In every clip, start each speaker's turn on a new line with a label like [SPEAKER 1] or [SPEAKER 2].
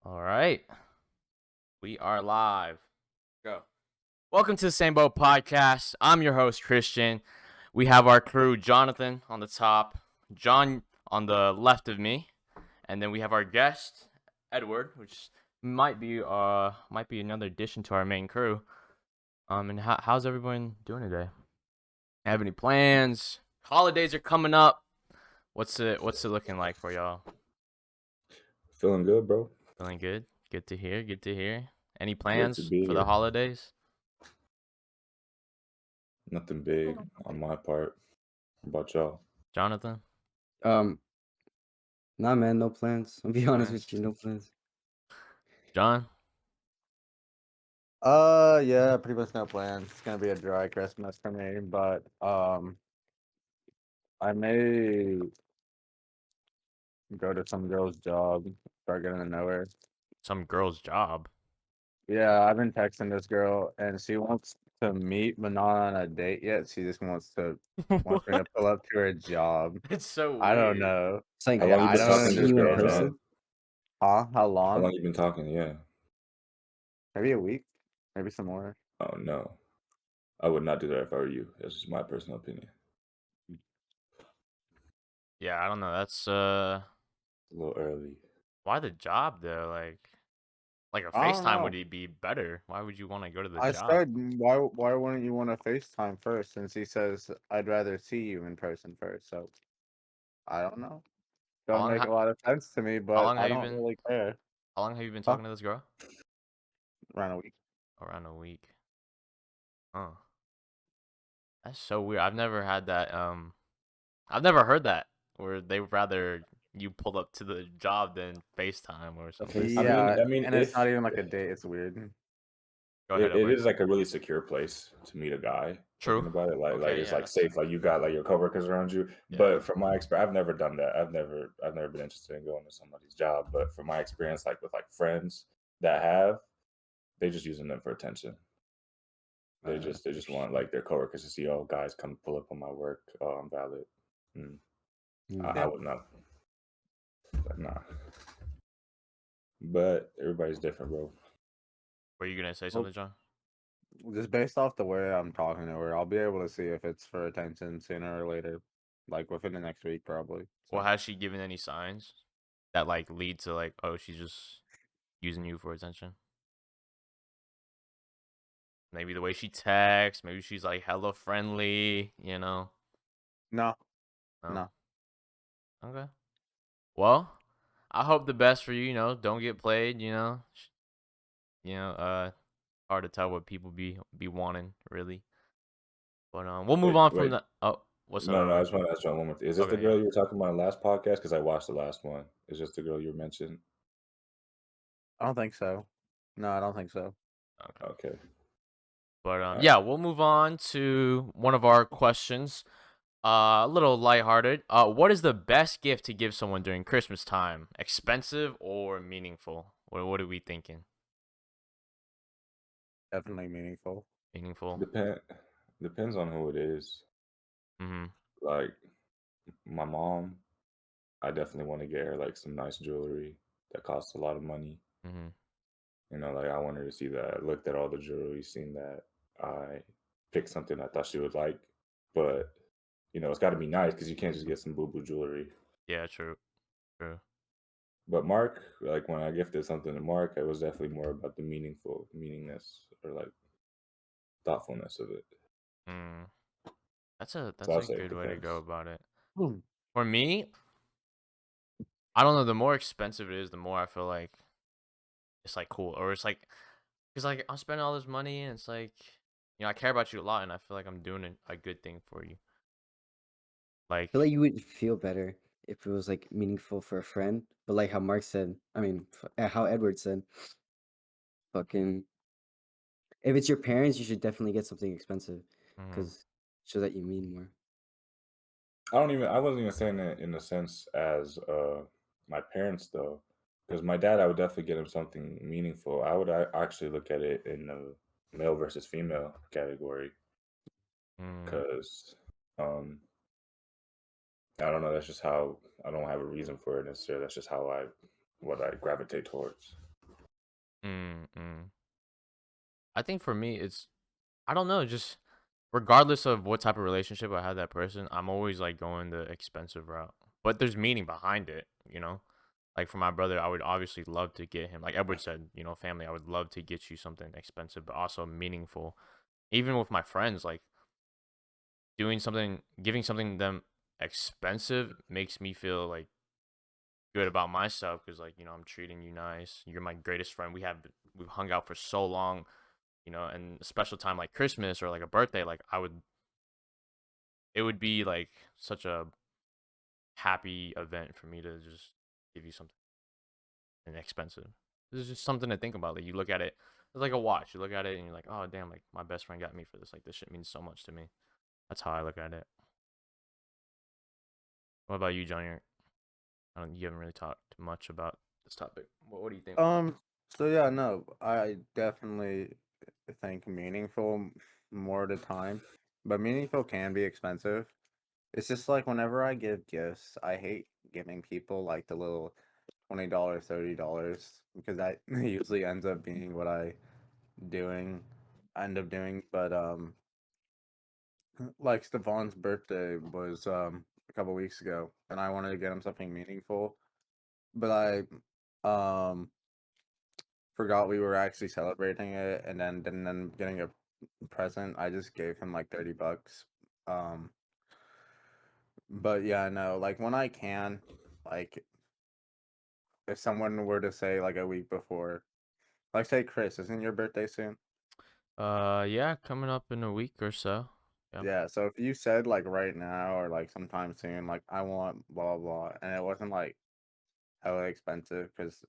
[SPEAKER 1] All right. We are live. Go. Welcome to the Same Boat Podcast. I'm your host, Christian. We have our crew, Jonathan on the top, John on the left of me, and then we have our guest, Edward, which might be another addition to our main crew. And how's everyone doing today? Have any plans? Holidays are coming up. What's it looking like for y'all?
[SPEAKER 2] Feeling good, bro.
[SPEAKER 1] Feeling good? Good to hear. Good to hear. Any
[SPEAKER 2] Great to
[SPEAKER 1] plans
[SPEAKER 2] be
[SPEAKER 1] for the
[SPEAKER 2] here.
[SPEAKER 1] holidays?
[SPEAKER 2] Nothing big on my part. How about y'all?
[SPEAKER 1] Jonathan?
[SPEAKER 3] Um, nah, man, no plans. I'll be honest
[SPEAKER 1] Plans?
[SPEAKER 3] with you, no plans.
[SPEAKER 1] John?
[SPEAKER 4] Yeah, pretty much no plans. It's gonna be a dry Christmas for me, but I may go to some girl's job, start getting to know her.
[SPEAKER 1] Some girl's job.
[SPEAKER 4] Yeah, I've been texting this girl, and she wants to meet, but not on a date yet. She just wants me to pull up to her job.
[SPEAKER 1] It's so weird.
[SPEAKER 4] I don't know.
[SPEAKER 3] It's like
[SPEAKER 2] How long you
[SPEAKER 4] I
[SPEAKER 2] been
[SPEAKER 4] don't
[SPEAKER 2] talking to
[SPEAKER 3] seeing
[SPEAKER 2] this
[SPEAKER 3] you in
[SPEAKER 2] girl,
[SPEAKER 3] person.
[SPEAKER 2] John?
[SPEAKER 4] Huh? How
[SPEAKER 2] How
[SPEAKER 4] long?
[SPEAKER 2] long you been talking? Yeah.
[SPEAKER 4] Maybe a week, maybe some more.
[SPEAKER 2] Oh no, I would not do that if I were you. That's just my personal opinion.
[SPEAKER 1] Yeah, I don't know. That's
[SPEAKER 2] A little early.
[SPEAKER 1] why the job though? Like a
[SPEAKER 4] I don't
[SPEAKER 1] FaceTime
[SPEAKER 4] know.
[SPEAKER 1] would be better. Why would you want to go to the
[SPEAKER 4] I
[SPEAKER 1] job?
[SPEAKER 4] said, why wouldn't you want to FaceTime first? Since he says I'd rather see you in person first. So I don't know.
[SPEAKER 1] How
[SPEAKER 4] Don't
[SPEAKER 1] long
[SPEAKER 4] make
[SPEAKER 1] ha-
[SPEAKER 4] a lot of sense to me, but
[SPEAKER 1] long
[SPEAKER 4] I
[SPEAKER 1] have you
[SPEAKER 4] don't
[SPEAKER 1] been
[SPEAKER 4] really care.
[SPEAKER 1] how long have you been
[SPEAKER 4] Huh?
[SPEAKER 1] talking to this girl?
[SPEAKER 4] Around a week.
[SPEAKER 1] Around a week. Oh. That's so weird. I've never had that I've never heard that where they would rather you pull up to the job than FaceTime or something.
[SPEAKER 3] face.
[SPEAKER 4] Yeah,
[SPEAKER 2] I mean,
[SPEAKER 4] and it's not even like a date. It's weird.
[SPEAKER 1] Go ahead,
[SPEAKER 2] it
[SPEAKER 1] Edward.
[SPEAKER 2] is like a really secure place to meet a guy.
[SPEAKER 1] True.
[SPEAKER 2] Thinking about it, like
[SPEAKER 1] Okay,
[SPEAKER 2] it's
[SPEAKER 1] yeah,
[SPEAKER 2] like
[SPEAKER 1] that's
[SPEAKER 2] safe. Like you got like your coworkers around you.
[SPEAKER 1] Yeah.
[SPEAKER 2] But from my experience, I've never done that. I've never been interested in going to somebody's job. But from my experience, like with like friends that have, they just using them for attention. They just want like their coworkers to see, oh, guys, come pull up on my work. Oh, I'm valid. Mm. I
[SPEAKER 4] Yeah.
[SPEAKER 2] would not. Nah. But everybody's different, bro.
[SPEAKER 1] Were you gonna say something, John?
[SPEAKER 4] Just based off the way I'm talking to her, I'll be able to see if it's for attention sooner or later, like within the next week, probably.
[SPEAKER 1] Well,
[SPEAKER 4] So,
[SPEAKER 1] has she given any signs that like lead to like, oh, she's just using you for attention? Maybe the way she texts, maybe she's like hella friendly, you know?
[SPEAKER 4] no,
[SPEAKER 1] No.
[SPEAKER 4] no.
[SPEAKER 1] Okay. Well, I hope the best for you, you know, don't get played, you know. Hard to tell what people be wanting, really. But we'll move on from
[SPEAKER 2] Wait.
[SPEAKER 1] the what's up,
[SPEAKER 2] No, I
[SPEAKER 1] Edward?
[SPEAKER 2] just want to ask you one more thing. Is this the
[SPEAKER 1] Okay, yeah.
[SPEAKER 2] girl you were talking about in the last podcast? Because I watched the last one. Is this the girl you mentioned?
[SPEAKER 4] I don't think so. No, I don't think so.
[SPEAKER 1] Okay.
[SPEAKER 2] Okay.
[SPEAKER 1] But
[SPEAKER 2] Alright.
[SPEAKER 1] yeah, we'll move on to one of our questions. A little lighthearted. What is the best gift to give someone during Christmas time? Expensive or meaningful? What are we thinking?
[SPEAKER 4] Definitely meaningful.
[SPEAKER 1] Meaningful.
[SPEAKER 2] Depends on who it is.
[SPEAKER 1] Mm-hmm.
[SPEAKER 2] Like my mom, I definitely want to get her like some nice jewelry that costs a lot of money.
[SPEAKER 1] Mm-hmm.
[SPEAKER 2] You know, like I want her to see that. I looked at all the jewelry, seen that. I picked something I thought she would like, but you know, it's got to be nice because you can't just get some boo boo jewelry.
[SPEAKER 1] Yeah, true. True.
[SPEAKER 2] But Mark, like when I gifted something to Mark, it was definitely more about the meaningness or like thoughtfulness of it.
[SPEAKER 1] Mm. That's a
[SPEAKER 2] So I'll say it
[SPEAKER 1] good way to go
[SPEAKER 2] depends.
[SPEAKER 1] about it.
[SPEAKER 4] Hmm.
[SPEAKER 1] For me, I don't know. The more expensive it is, the more I feel like it's like cool, or it's like, cause like I'm spending all this money, and it's like, you know, I care about you a lot, and I feel like I'm doing a good thing for you.
[SPEAKER 3] I
[SPEAKER 1] Like,
[SPEAKER 3] feel like you would feel better if it was like meaningful for a friend, but like how Mark said, I mean, how Edward said, fucking, if it's your parents, you should definitely get something expensive
[SPEAKER 1] mhm.
[SPEAKER 3] because show that you mean more.
[SPEAKER 2] I wasn't even saying it in the sense as my parents though, because my dad, I would definitely get him something meaningful. I would actually look at it in the male versus female category
[SPEAKER 1] Mm.
[SPEAKER 2] because I don't know. That's just how I don't have a reason for it necessarily. That's just what I gravitate towards.
[SPEAKER 1] Mm-mm. I think for me, I don't know, just regardless of what type of relationship I have that person, I'm always like going the expensive route. But there's meaning behind it, you know? Like for my brother, I would obviously love to get him, like Edward said, family, I would love to get you something expensive, but also meaningful. Even with my friends, like giving something them expensive makes me feel like good about myself because like I'm treating you nice. You're my greatest friend. We've hung out for so long, and a special time like Christmas or like a birthday, like it would be like such a happy event for me to just give you something inexpensive. This is just something to think about. Like you look at it, it's like a watch. You look at it and you're like, oh damn, like my best friend got me for this. Like this shit means so much to me. That's how I look at it. What about you, John? You haven't really talked much about this topic. What do you think?
[SPEAKER 4] So yeah, no, I definitely think meaningful more of the time, but meaningful can be expensive. It's just like whenever I give gifts, I hate giving people like the little $20, $30 because that usually ends up being what doing I end up doing. But like Stefan's birthday was a couple weeks ago, and I wanted to get him something meaningful, but I forgot we were actually celebrating it, and then didn't end up getting a present. I just gave him like $30. Um, but yeah, no, like when I can, like if someone were to say like a week before, like say Chris, isn't your birthday soon?
[SPEAKER 1] Yeah, coming up in a week or so. Yeah.
[SPEAKER 4] Yeah, so if you said like right now or like sometime soon, like I want blah blah, and it wasn't like hella expensive, because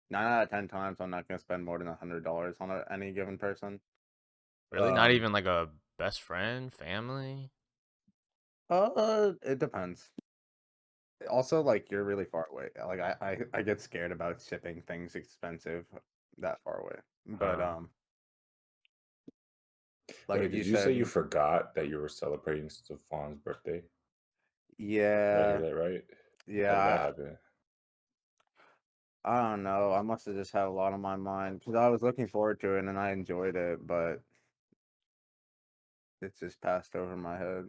[SPEAKER 4] 9 out of 10 times I'm not gonna spend more than $100 on any given person.
[SPEAKER 1] Really? Not
[SPEAKER 4] Um,
[SPEAKER 1] even like a best friend, family?
[SPEAKER 4] it depends. Also, like you're really far away. Like I get scared about shipping things expensive that far away. But
[SPEAKER 1] Uh,
[SPEAKER 4] like
[SPEAKER 2] Wait,
[SPEAKER 4] if you
[SPEAKER 2] did you say
[SPEAKER 4] said,
[SPEAKER 2] you forgot that you were celebrating Stefan's birthday? Did I hear
[SPEAKER 4] yeah,
[SPEAKER 2] that right? How did that
[SPEAKER 4] yeah,
[SPEAKER 2] happen?
[SPEAKER 4] I don't know. I must have just had a lot on my mind because I was looking forward to it and I enjoyed it, but it just passed over my head.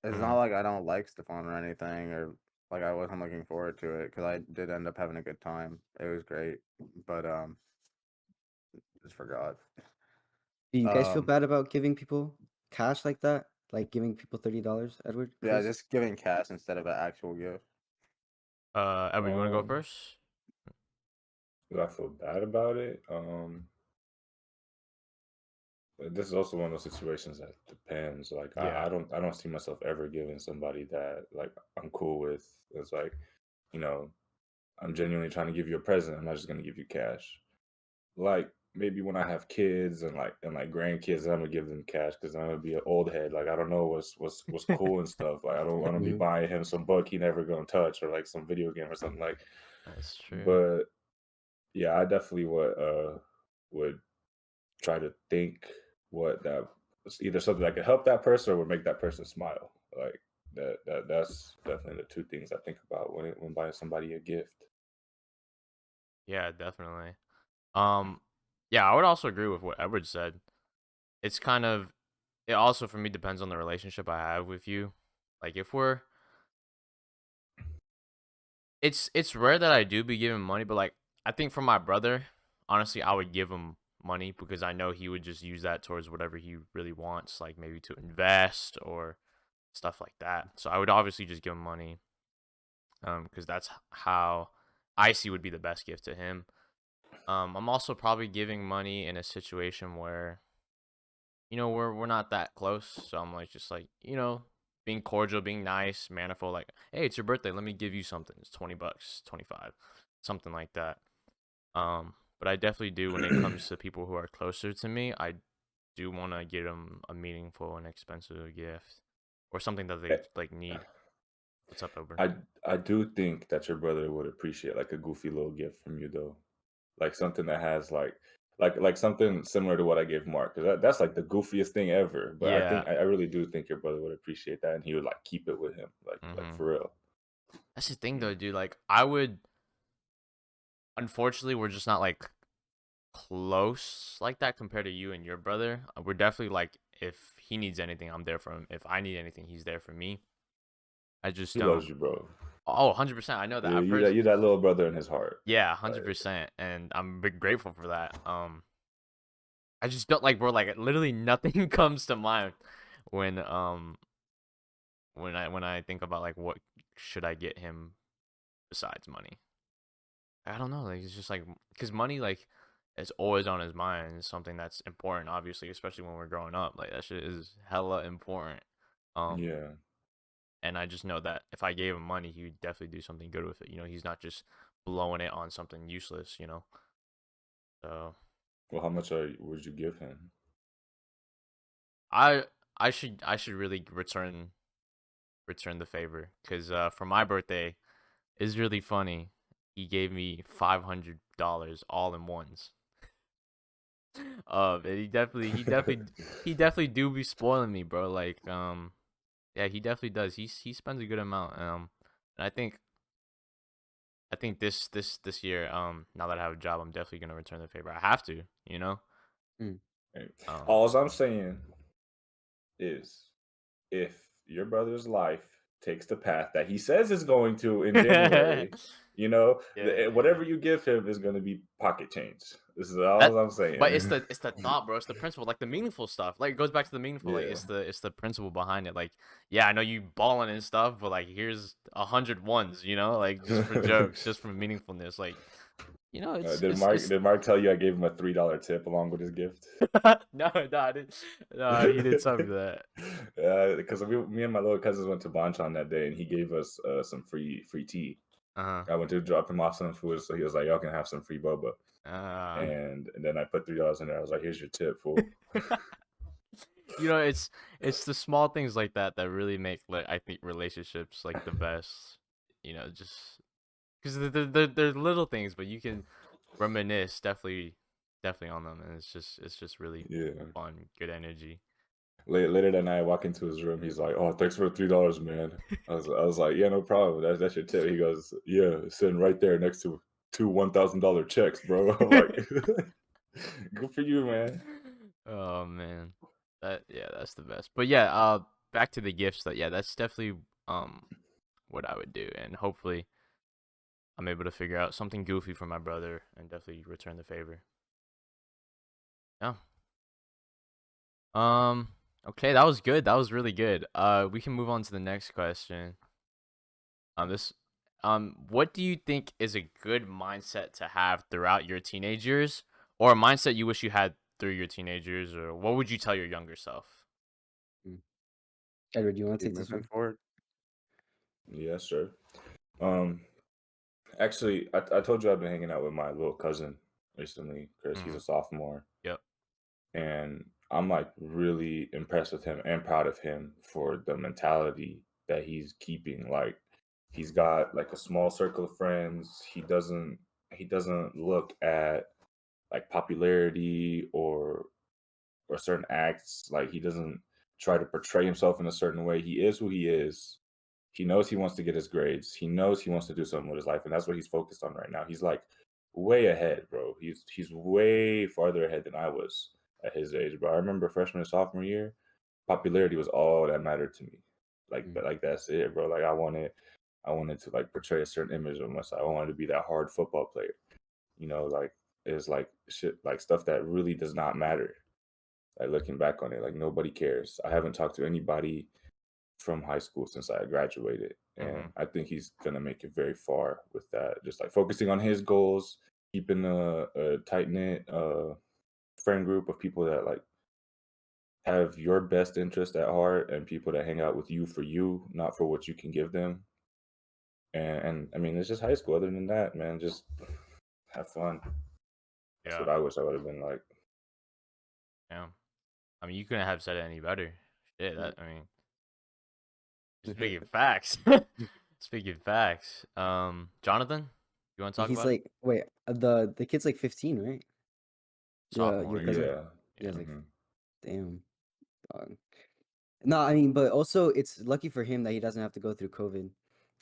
[SPEAKER 4] It's not
[SPEAKER 1] mm,
[SPEAKER 4] like I don't like Stefan or anything, or like I wasn't looking forward to it because I did end up having a good time. It was great, but just forgot.
[SPEAKER 3] Do you guys feel
[SPEAKER 4] Um,
[SPEAKER 3] bad about giving people cash like that? Like giving people $30, Edward,
[SPEAKER 4] yeah,
[SPEAKER 3] Chris?
[SPEAKER 4] just giving cash instead of an actual gift.
[SPEAKER 1] Edward, you want to go
[SPEAKER 2] Um,
[SPEAKER 1] first?
[SPEAKER 2] do I feel bad about it? This is also one of those situations that depends. Like
[SPEAKER 1] Yeah.
[SPEAKER 2] I don't see myself ever giving somebody that like I'm cool with. It's like, you know, I'm genuinely trying to give you a present. I'm not just gonna give you cash. Like maybe when I have kids and like grandkids, I'm gonna give them cash because I'm gonna be an old head. Like I don't know what's cool and stuff. Like I don't want to be
[SPEAKER 3] Hmm.
[SPEAKER 2] buying him some book he never gonna touch or like some video game or something like.
[SPEAKER 1] That's true.
[SPEAKER 2] But yeah, I definitely would try to think what that either something that could help that person or would make that person smile. Like that's definitely the two things I think about when buying somebody a gift.
[SPEAKER 1] Yeah, definitely. Um, yeah, I would also agree with what Edward said. It's kind of it also for me depends on the relationship I have with you. Like if we're it's rare that I do be giving money, but like I think for my brother, honestly, I would give him money because I know he would just use that towards whatever he really wants, like maybe to invest or stuff like that. So I would obviously just give him money, because that's how I see would be the best gift to him. I'm also probably giving money in a situation where we're not that close, so I'm like just like being cordial, being nice, manifold. Like, hey, it's your birthday, let me give you something. It's $20, 25, something like that. But I definitely do when it comes to people who are closer to me. I do want to get them a meaningful and expensive gift or something that they
[SPEAKER 2] Eh,
[SPEAKER 1] like need. What's up, Edward?
[SPEAKER 2] I I do think that your brother would appreciate like a goofy little gift from you though, like something that has like something similar to what I gave Mark because that's like the goofiest thing ever. But I
[SPEAKER 1] Yeah.
[SPEAKER 2] think I really do think your brother would appreciate that and he would like keep it with him like
[SPEAKER 1] Mm-hmm.
[SPEAKER 2] for real.
[SPEAKER 1] That's the thing
[SPEAKER 2] Mm.
[SPEAKER 1] though, dude. Like, I would. Unfortunately, we're just not like close like that compared to you and your brother. We're definitely like, if he needs anything, I'm there for him. If I need anything, he's there for me. I just
[SPEAKER 2] He
[SPEAKER 1] don't.
[SPEAKER 2] loves you, bro.
[SPEAKER 1] Oh, 100%. I know that.
[SPEAKER 2] Yeah,
[SPEAKER 1] I've heard.
[SPEAKER 2] you that little brother in his heart.
[SPEAKER 1] Yeah,
[SPEAKER 2] Like,
[SPEAKER 1] 100%. And I'm grateful for that. I just don't like, bro, like literally nothing comes to mind when when I think about like what should I get him besides money. I don't know, like it's just like, because money, like, is always on his mind. It's something that's important, obviously, especially when we're growing up. Like that shit is hella important. Um,
[SPEAKER 2] yeah.
[SPEAKER 1] and I just know that if I gave him money, he would definitely do something good with it. He's not just blowing it on something useless. So
[SPEAKER 2] Well, how much would you give him?
[SPEAKER 1] I I should really return the favor, because for my birthday, it's really funny. He gave me $500 all in ones. And he definitely do be spoiling me, bro. Like, yeah, he definitely does. He spends a good amount. And I think this year, now that I have a job, I'm definitely gonna return the favor. I have to, you know.
[SPEAKER 3] Mm.
[SPEAKER 2] Hey,
[SPEAKER 1] Um,
[SPEAKER 2] all I'm saying is, if your brother's life takes the path that he says is going to in
[SPEAKER 1] yeah,
[SPEAKER 2] January,
[SPEAKER 1] yeah.
[SPEAKER 2] whatever you give him is going to be pocket change. This is
[SPEAKER 1] That,
[SPEAKER 2] all I'm
[SPEAKER 1] but it's
[SPEAKER 2] saying.
[SPEAKER 1] the thought, bro. It's the principle, like the meaningful stuff. Like it goes back to the meaningful. Like
[SPEAKER 2] Yeah.
[SPEAKER 1] it's the principle behind it. Like, yeah, I know you balling and stuff, but like here's 100 ones. Like just for jokes, just for meaningfulness. Like, it's
[SPEAKER 2] Did
[SPEAKER 1] it's
[SPEAKER 2] Mark
[SPEAKER 1] it's.
[SPEAKER 2] did Mark tell you I gave him a $3 tip along with his gift?
[SPEAKER 1] No, no, I didn't. No, he didn't tell me that.
[SPEAKER 2] Because me and my little cousins went to Bonchon that day, and he gave us some free tea.
[SPEAKER 1] Uh
[SPEAKER 2] I went to drop him off some food, so he was like, "Y'all can have some free boba."
[SPEAKER 1] huh.
[SPEAKER 2] And then I put $3 in there. I was like, "Here's your tip, fool."
[SPEAKER 1] It's the small things like that that really make, like, I think, relationships like the best. Just because they're little things, but you can reminisce definitely on them, and it's just really
[SPEAKER 2] Yeah.
[SPEAKER 1] fun, good energy.
[SPEAKER 2] Later that night, I walk into his room. He's like, "Oh, thanks for the $3, man." I was like, "Yeah, no problem. That's your tip." He goes, "Yeah, it's sitting right there next to two $1,000 checks, bro." I'm like, "Good for you, man."
[SPEAKER 1] Oh man, that's the best. But yeah, back to the gifts. That's definitely what I would do, and hopefully I'm able to figure out something goofy for my brother and definitely return the favor. Yeah. Um. Okay, that was good. That was really good. We can move on to the next question. This. What do you think is a good mindset to have throughout your teenage years, or a mindset you wish you had through your teenage years, or what would you tell your younger self?
[SPEAKER 3] Mm. Edward, you want to
[SPEAKER 4] Keep
[SPEAKER 3] take this
[SPEAKER 4] moving
[SPEAKER 3] one?
[SPEAKER 4] forward.
[SPEAKER 2] Yeah, sure. Um, Actually, I told you I've been hanging out with my little cousin recently, Chris. He's
[SPEAKER 1] Mm-hmm.
[SPEAKER 2] a sophomore,
[SPEAKER 1] Yep.
[SPEAKER 2] and I'm like really impressed with him and proud of him for the mentality that he's keeping. Like, he's got like a small circle of friends. He doesn't look at like popularity or certain acts. Like, he doesn't try to portray himself in a certain way. He is who he is. He knows he wants to get his grades. He knows he wants to do something with his life, and that's what he's focused on right now. He's like way ahead, bro. He's way farther ahead than I was at his age, bro. I remember freshman and sophomore year, popularity was all that mattered to me. Like,
[SPEAKER 3] Mm.
[SPEAKER 2] like that's it, bro. Like, I wanted to like portray a certain image of myself. I wanted to be that hard football player. Like, it's like shit, like stuff that really does not matter. Like, looking back on it, like nobody cares. I haven't talked to anybody from high school since I graduated.
[SPEAKER 1] Mm-hmm.
[SPEAKER 2] And I think he's gonna make it very far with that. Just like focusing on his goals, keeping a tight knit friend group of people that like have your best interest at heart, and people that hang out with you for you, not for what you can give them. And I mean, it's just high school. Other than that, man, just have fun. That's
[SPEAKER 1] Yeah.
[SPEAKER 2] what I wish I would have been like.
[SPEAKER 1] Yeah. I mean, you couldn't have said it any better. Shit.
[SPEAKER 3] Mm.
[SPEAKER 1] I mean, speaking facts. Speaking facts. Jonathan, you want to talk
[SPEAKER 3] He's
[SPEAKER 1] about it?
[SPEAKER 3] like, wait, the kid's like 15, right? Your
[SPEAKER 1] Sophomore
[SPEAKER 3] cousin?
[SPEAKER 1] year.
[SPEAKER 2] Yeah.
[SPEAKER 3] Yeah,
[SPEAKER 1] Yeah.
[SPEAKER 3] it's like,
[SPEAKER 2] hmm
[SPEAKER 3] damn. Dog. No, I mean, but also it's lucky for him that he doesn't have to go through COVID.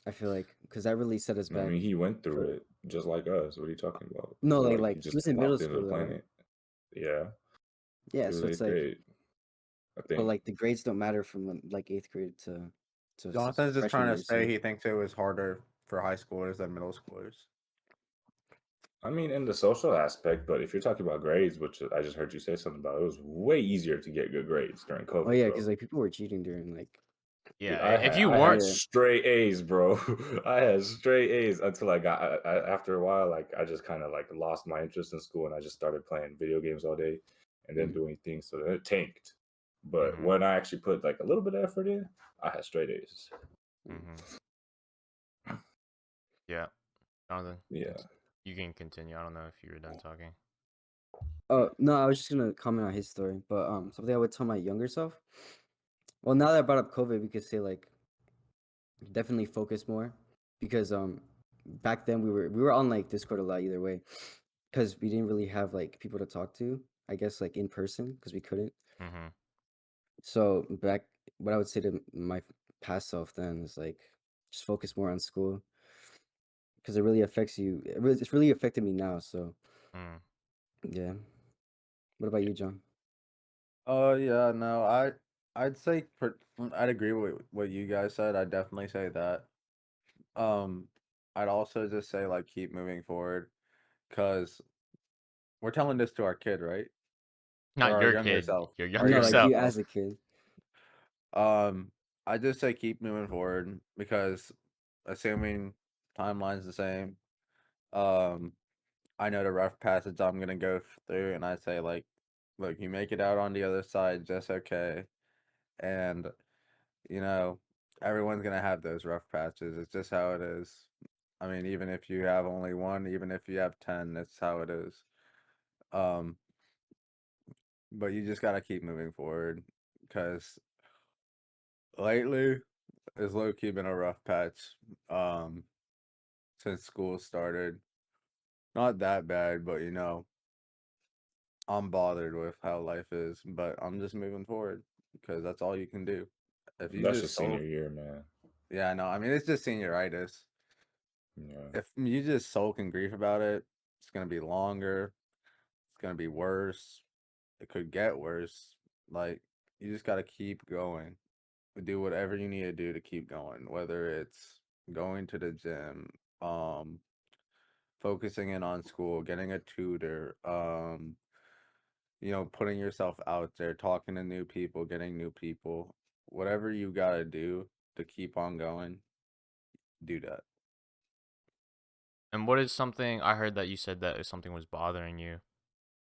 [SPEAKER 3] I feel like because that really set us
[SPEAKER 2] I
[SPEAKER 3] back.
[SPEAKER 2] mean, he went through
[SPEAKER 3] For
[SPEAKER 2] it just like us. What are you talking about?
[SPEAKER 3] no,
[SPEAKER 2] It's not
[SPEAKER 3] like
[SPEAKER 2] like
[SPEAKER 3] like
[SPEAKER 2] he
[SPEAKER 3] he
[SPEAKER 2] just
[SPEAKER 3] was in middle
[SPEAKER 2] popped into the
[SPEAKER 3] school though, right?
[SPEAKER 2] planet. Yeah,
[SPEAKER 3] Yeah,
[SPEAKER 2] he was
[SPEAKER 3] so it's
[SPEAKER 2] eighth
[SPEAKER 3] like,
[SPEAKER 2] grade, I
[SPEAKER 3] but
[SPEAKER 2] think.
[SPEAKER 3] like the grades don't matter from like eighth grade to
[SPEAKER 4] Jonathan's just
[SPEAKER 3] freshman
[SPEAKER 4] trying to
[SPEAKER 3] year.
[SPEAKER 4] say
[SPEAKER 3] So
[SPEAKER 4] he thinks it was harder for high schoolers than middle schoolers.
[SPEAKER 2] I mean, in the social aspect, but if you're talking about grades, which I just heard you say something about, it was way easier to get good grades during
[SPEAKER 3] oh
[SPEAKER 2] COVID,
[SPEAKER 3] yeah,
[SPEAKER 2] bro.
[SPEAKER 3] because like people were cheating during like
[SPEAKER 1] Yeah,
[SPEAKER 2] Dude,
[SPEAKER 1] if you
[SPEAKER 2] I had
[SPEAKER 1] weren't,
[SPEAKER 3] yeah.
[SPEAKER 2] straight A's, bro. I had straight A's until after a while, like I just kind of like lost my interest in school and I just started playing video games all day and then
[SPEAKER 3] Mhm.
[SPEAKER 2] doing things. So then it tanked. But
[SPEAKER 1] Mhm.
[SPEAKER 2] when I actually put like a little bit of effort in, I had straight A's.
[SPEAKER 1] Yeah, Jonathan,
[SPEAKER 2] Yeah.
[SPEAKER 1] you can continue. I don't know if you were done talking.
[SPEAKER 3] Oh no, I was just gonna comment on his story, but something I would tell my younger self. Well, now that I brought up COVID, we could say like definitely focus more because back then we were on like Discord a lot either way because we didn't really have like people to talk to. I guess like in person because we couldn't.
[SPEAKER 1] Mm-hmm.
[SPEAKER 3] So back, what I would say to my past self then is like just focus more on school because it really affects you. It's really affected me now. So
[SPEAKER 1] Mm.
[SPEAKER 3] yeah. What about you, John?
[SPEAKER 4] Oh yeah, no, I'd say I'd agree with what you guys said. I'd definitely say that. Um, I'd also just say like keep moving forward, because we're telling this to our kid, right? Or
[SPEAKER 1] Not
[SPEAKER 4] our
[SPEAKER 1] your
[SPEAKER 4] younger
[SPEAKER 1] kid,
[SPEAKER 4] self.
[SPEAKER 1] your
[SPEAKER 4] Our
[SPEAKER 3] No,
[SPEAKER 1] younger
[SPEAKER 3] like
[SPEAKER 4] younger
[SPEAKER 1] self.
[SPEAKER 3] you
[SPEAKER 4] self.
[SPEAKER 3] as a kid.
[SPEAKER 4] I just say keep moving forward because assuming timeline's the same, um, I know the rough passage I'm gonna go through, and I say like, look, you make it out on the other side just okay, and you know, everyone's gonna have those rough patches. It's just how it is. I mean, even if you have only one, even if you have 10, that's how it is. Um, but you just gotta keep moving forward because lately it's low key been a rough patch. Um, since school started, not that bad, but I'm bothered with how life is. But I'm just moving forward because that's all you can do. If you
[SPEAKER 2] That's
[SPEAKER 4] just
[SPEAKER 2] just senior
[SPEAKER 4] sulk,
[SPEAKER 2] year, man.
[SPEAKER 4] yeah, no, I mean it's just senioritis.
[SPEAKER 2] Yeah.
[SPEAKER 4] If you just sulk and grief about it, it's gonna be longer. It's gonna be worse. It could get worse. Like you just gotta keep going. Do whatever you need to do to keep going. Whether it's going to the gym, focusing in on school, getting a tutor, putting yourself out there, talking to new people, getting new people. Whatever you gotta do to keep on going, do that.
[SPEAKER 1] And what is something I heard that you said that something was bothering you?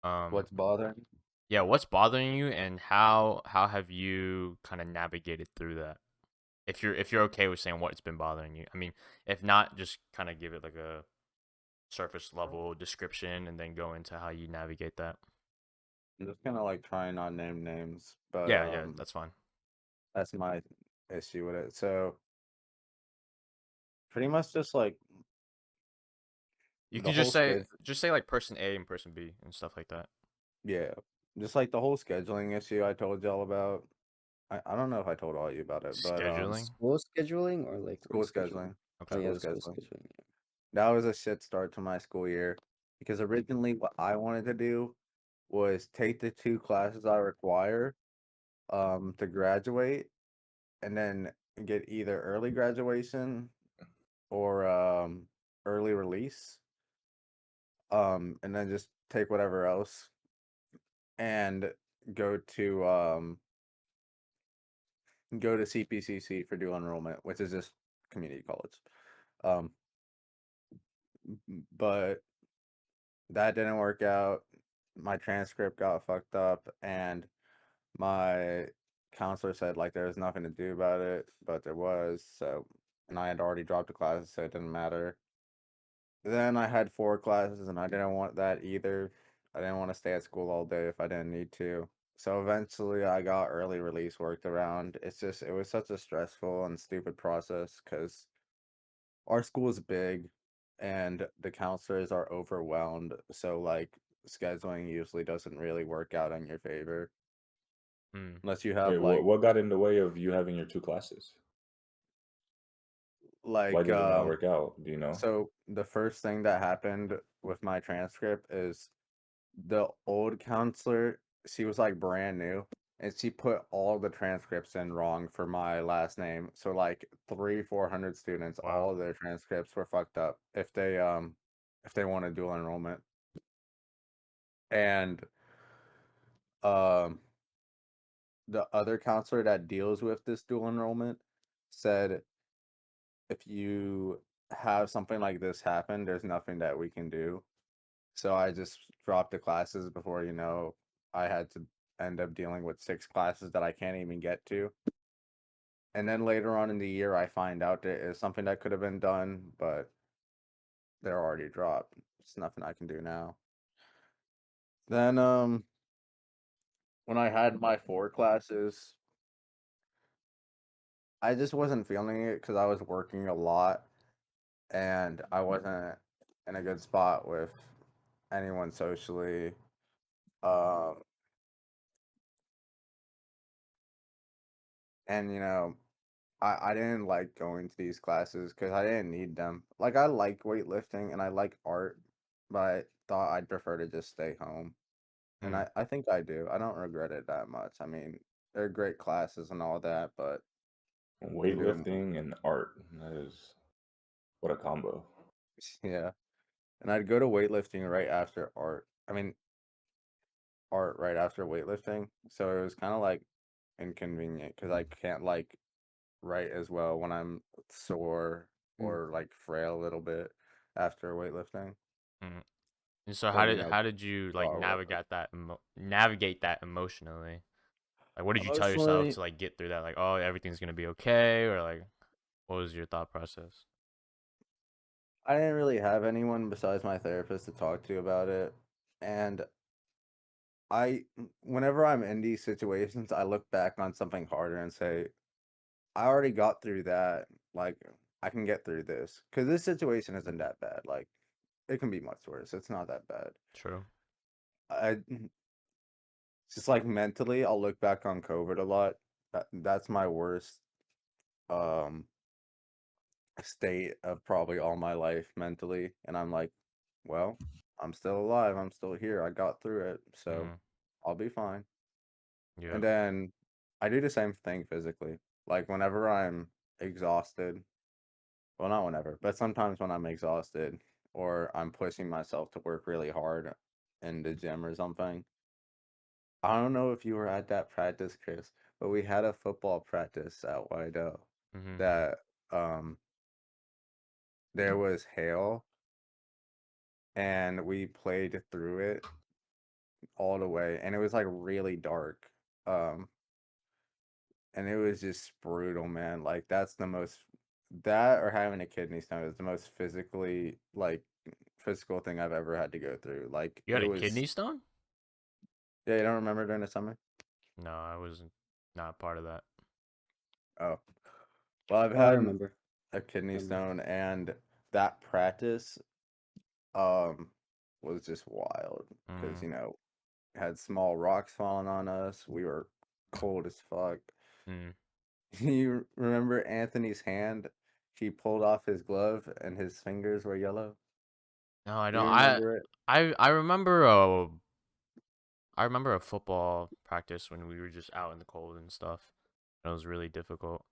[SPEAKER 4] What's bothering?
[SPEAKER 1] Yeah, what's bothering you, and how have you kind of navigated through that? If you're okay with saying what's been bothering you, I mean, if not, just kind of give it like a surface level description, and then go into how you navigate that.
[SPEAKER 4] I'm just gonna like try and not name names, but
[SPEAKER 1] Yeah, yeah, that's fine.
[SPEAKER 4] that's my issue with it. So pretty much just like
[SPEAKER 1] You
[SPEAKER 4] the
[SPEAKER 1] can
[SPEAKER 4] whole schedule.
[SPEAKER 1] just say like person A and person B and stuff like that.
[SPEAKER 4] Yeah, just like the whole scheduling issue I told y'all about. I don't know if I told all you about it, but
[SPEAKER 1] Scheduling.
[SPEAKER 3] School scheduling or like work
[SPEAKER 4] school
[SPEAKER 3] scheduling?
[SPEAKER 4] scheduling,
[SPEAKER 3] Oh
[SPEAKER 1] Okay.
[SPEAKER 3] yeah,
[SPEAKER 4] school
[SPEAKER 3] the school
[SPEAKER 4] scheduling.
[SPEAKER 3] scheduling.
[SPEAKER 4] That was a shit start to my school year because originally what I wanted to do was take the 2 classes I require to graduate and then get either early graduation or early release, and then just take whatever else and go to um go to CPCC for dual enrollment, which is just community college. Um, but that didn't work out. My transcript got fucked up, and my counselor said like there was nothing to do about it, but there was. So, and I had already dropped a class, so it didn't matter. Then I had 4 classes, and I didn't want that either. I didn't want to stay at school all day if I didn't need to. So eventually I got early release worked around. It was such a stressful and stupid process because our school is big and the counselors are overwhelmed. So, like, scheduling usually doesn't really work out in your favor
[SPEAKER 1] Hmm.
[SPEAKER 4] unless you have,
[SPEAKER 2] Wait,
[SPEAKER 4] like,
[SPEAKER 2] what got in the way of you having your 2 classes? Why
[SPEAKER 4] Like,
[SPEAKER 2] did it not work out? Do you know?
[SPEAKER 4] so the first thing that happened with my transcript is the old counselor, she was like brand new, and she put all the transcripts in wrong for my last name. So like 400 students,
[SPEAKER 1] Wow.
[SPEAKER 4] all of their transcripts were fucked up if they want a dual enrollment. And um the other counselor that deals with this dual enrollment said if you have something like this happen, there's nothing that we can do. So I just dropped the classes before, I had to end up dealing with 6 classes that I can't even get to. And then later on in the year, I find out that it's something that could have been done, but they're already dropped. It's nothing I can do now. Then, when I had my 4 classes, I just wasn't feeling it because I was working a lot and I wasn't in a good spot with anyone socially. Um, and I didn't like going to these classes because I didn't need them. Like I like weightlifting and I like art, but I thought I'd prefer to just stay home. And
[SPEAKER 1] Mm.
[SPEAKER 4] I think I do. I don't regret it that much. I mean, they're great classes and all that, but I'm doing
[SPEAKER 2] Weightlifting and art. That is what a combo.
[SPEAKER 4] yeah. And I'd go to weightlifting right after art. I mean, art right after weightlifting. So it was kind of like inconvenient because I can't like write as well when I'm sore
[SPEAKER 3] Mm.
[SPEAKER 4] or like frail a little bit after weightlifting.
[SPEAKER 1] Mm. And so
[SPEAKER 4] But
[SPEAKER 1] how did you like
[SPEAKER 4] draw or whatever.
[SPEAKER 1] navigate that emotionally? Like, what did you tell yourself
[SPEAKER 4] Emotionally,
[SPEAKER 1] to like get through that? Like, oh, everything's gonna be okay, or like, what was your thought process?
[SPEAKER 4] I didn't really have anyone besides my therapist to talk to about it. And whenever I'm in these situations, I look back on something harder and say, I already got through that. Like, I can get through this. Because this situation isn't that bad. Like, it can be much worse. It's not that bad.
[SPEAKER 1] True.
[SPEAKER 4] I just like mentally, I'll look back on COVID a lot. That's my worst um state of probably all my life mentally. And I'm like, well, I'm still alive. I'm still here. I got through it. So
[SPEAKER 1] Mm.
[SPEAKER 4] I'll be fine.
[SPEAKER 1] Yeah.
[SPEAKER 4] And then I do the same thing physically. Like whenever I'm exhausted, well, not whenever, but sometimes when I'm exhausted or I'm pushing myself to work really hard in the gym or something. I don't know if you were at that practice, Chris, but we had a football practice at Wido
[SPEAKER 1] Mm-hmm.
[SPEAKER 4] that um there was hail and we played through it all the way and it was like really dark. Um and it was just brutal, man. Like that's the most that or having a kidney stone is the most physically like physical thing I've ever had to go through. Like
[SPEAKER 1] You had
[SPEAKER 4] it
[SPEAKER 1] a
[SPEAKER 4] was
[SPEAKER 1] kidney stone?
[SPEAKER 4] yeah, you don't remember during the summer?
[SPEAKER 1] No, I was not part of that.
[SPEAKER 4] Oh. Well, I've
[SPEAKER 3] Oh, I
[SPEAKER 4] had
[SPEAKER 3] remember.
[SPEAKER 4] a kidney
[SPEAKER 3] Remember.
[SPEAKER 4] stone and that practice um was just wild because
[SPEAKER 1] Mm.
[SPEAKER 4] had small rocks falling on us. We were cold as fuck.
[SPEAKER 1] Mm.
[SPEAKER 4] You remember Anthony's hand? He pulled off his glove and his fingers were yellow.
[SPEAKER 1] No, I
[SPEAKER 4] Do
[SPEAKER 1] don't.
[SPEAKER 4] you remember it?
[SPEAKER 1] I remember a football practice when we were just out in the cold and stuff. It was really difficult.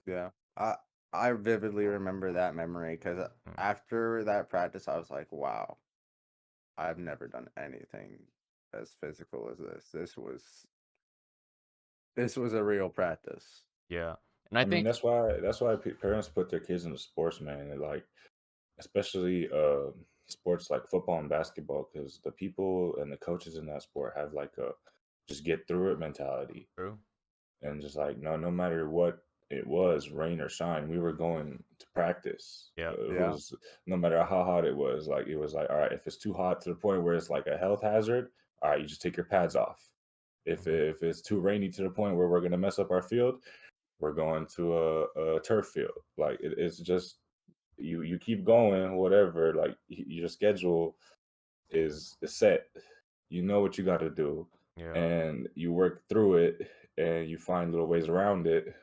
[SPEAKER 4] Yeah. I vividly remember that memory because
[SPEAKER 1] Mm.
[SPEAKER 4] after that practice, I was like, wow, I've never done anything as physical as this. This was a real practice.
[SPEAKER 1] Yeah, and I
[SPEAKER 2] I mean,
[SPEAKER 1] think
[SPEAKER 2] that's why parents put their kids into sports, man. And, like, especially sports like football and basketball, because the people and the coaches in that sport have like a just get through it mentality,
[SPEAKER 1] true.
[SPEAKER 2] and just like no matter what it was, rain or shine, we were going to practice.
[SPEAKER 1] Yeah.
[SPEAKER 2] It
[SPEAKER 4] Yeah.
[SPEAKER 2] was no matter how hot it was. Like it was like, all right, if it's too hot to the point where it's like a health hazard, all right, you just take your pads off.
[SPEAKER 1] Mhm.
[SPEAKER 2] If it's too rainy to the point where we're gonna mess up our field, we're going to a turf field. Like it's just you keep going, whatever. Like your schedule is set. You know what you got to do,
[SPEAKER 1] Yeah.
[SPEAKER 2] and you work through it, and you find little ways around it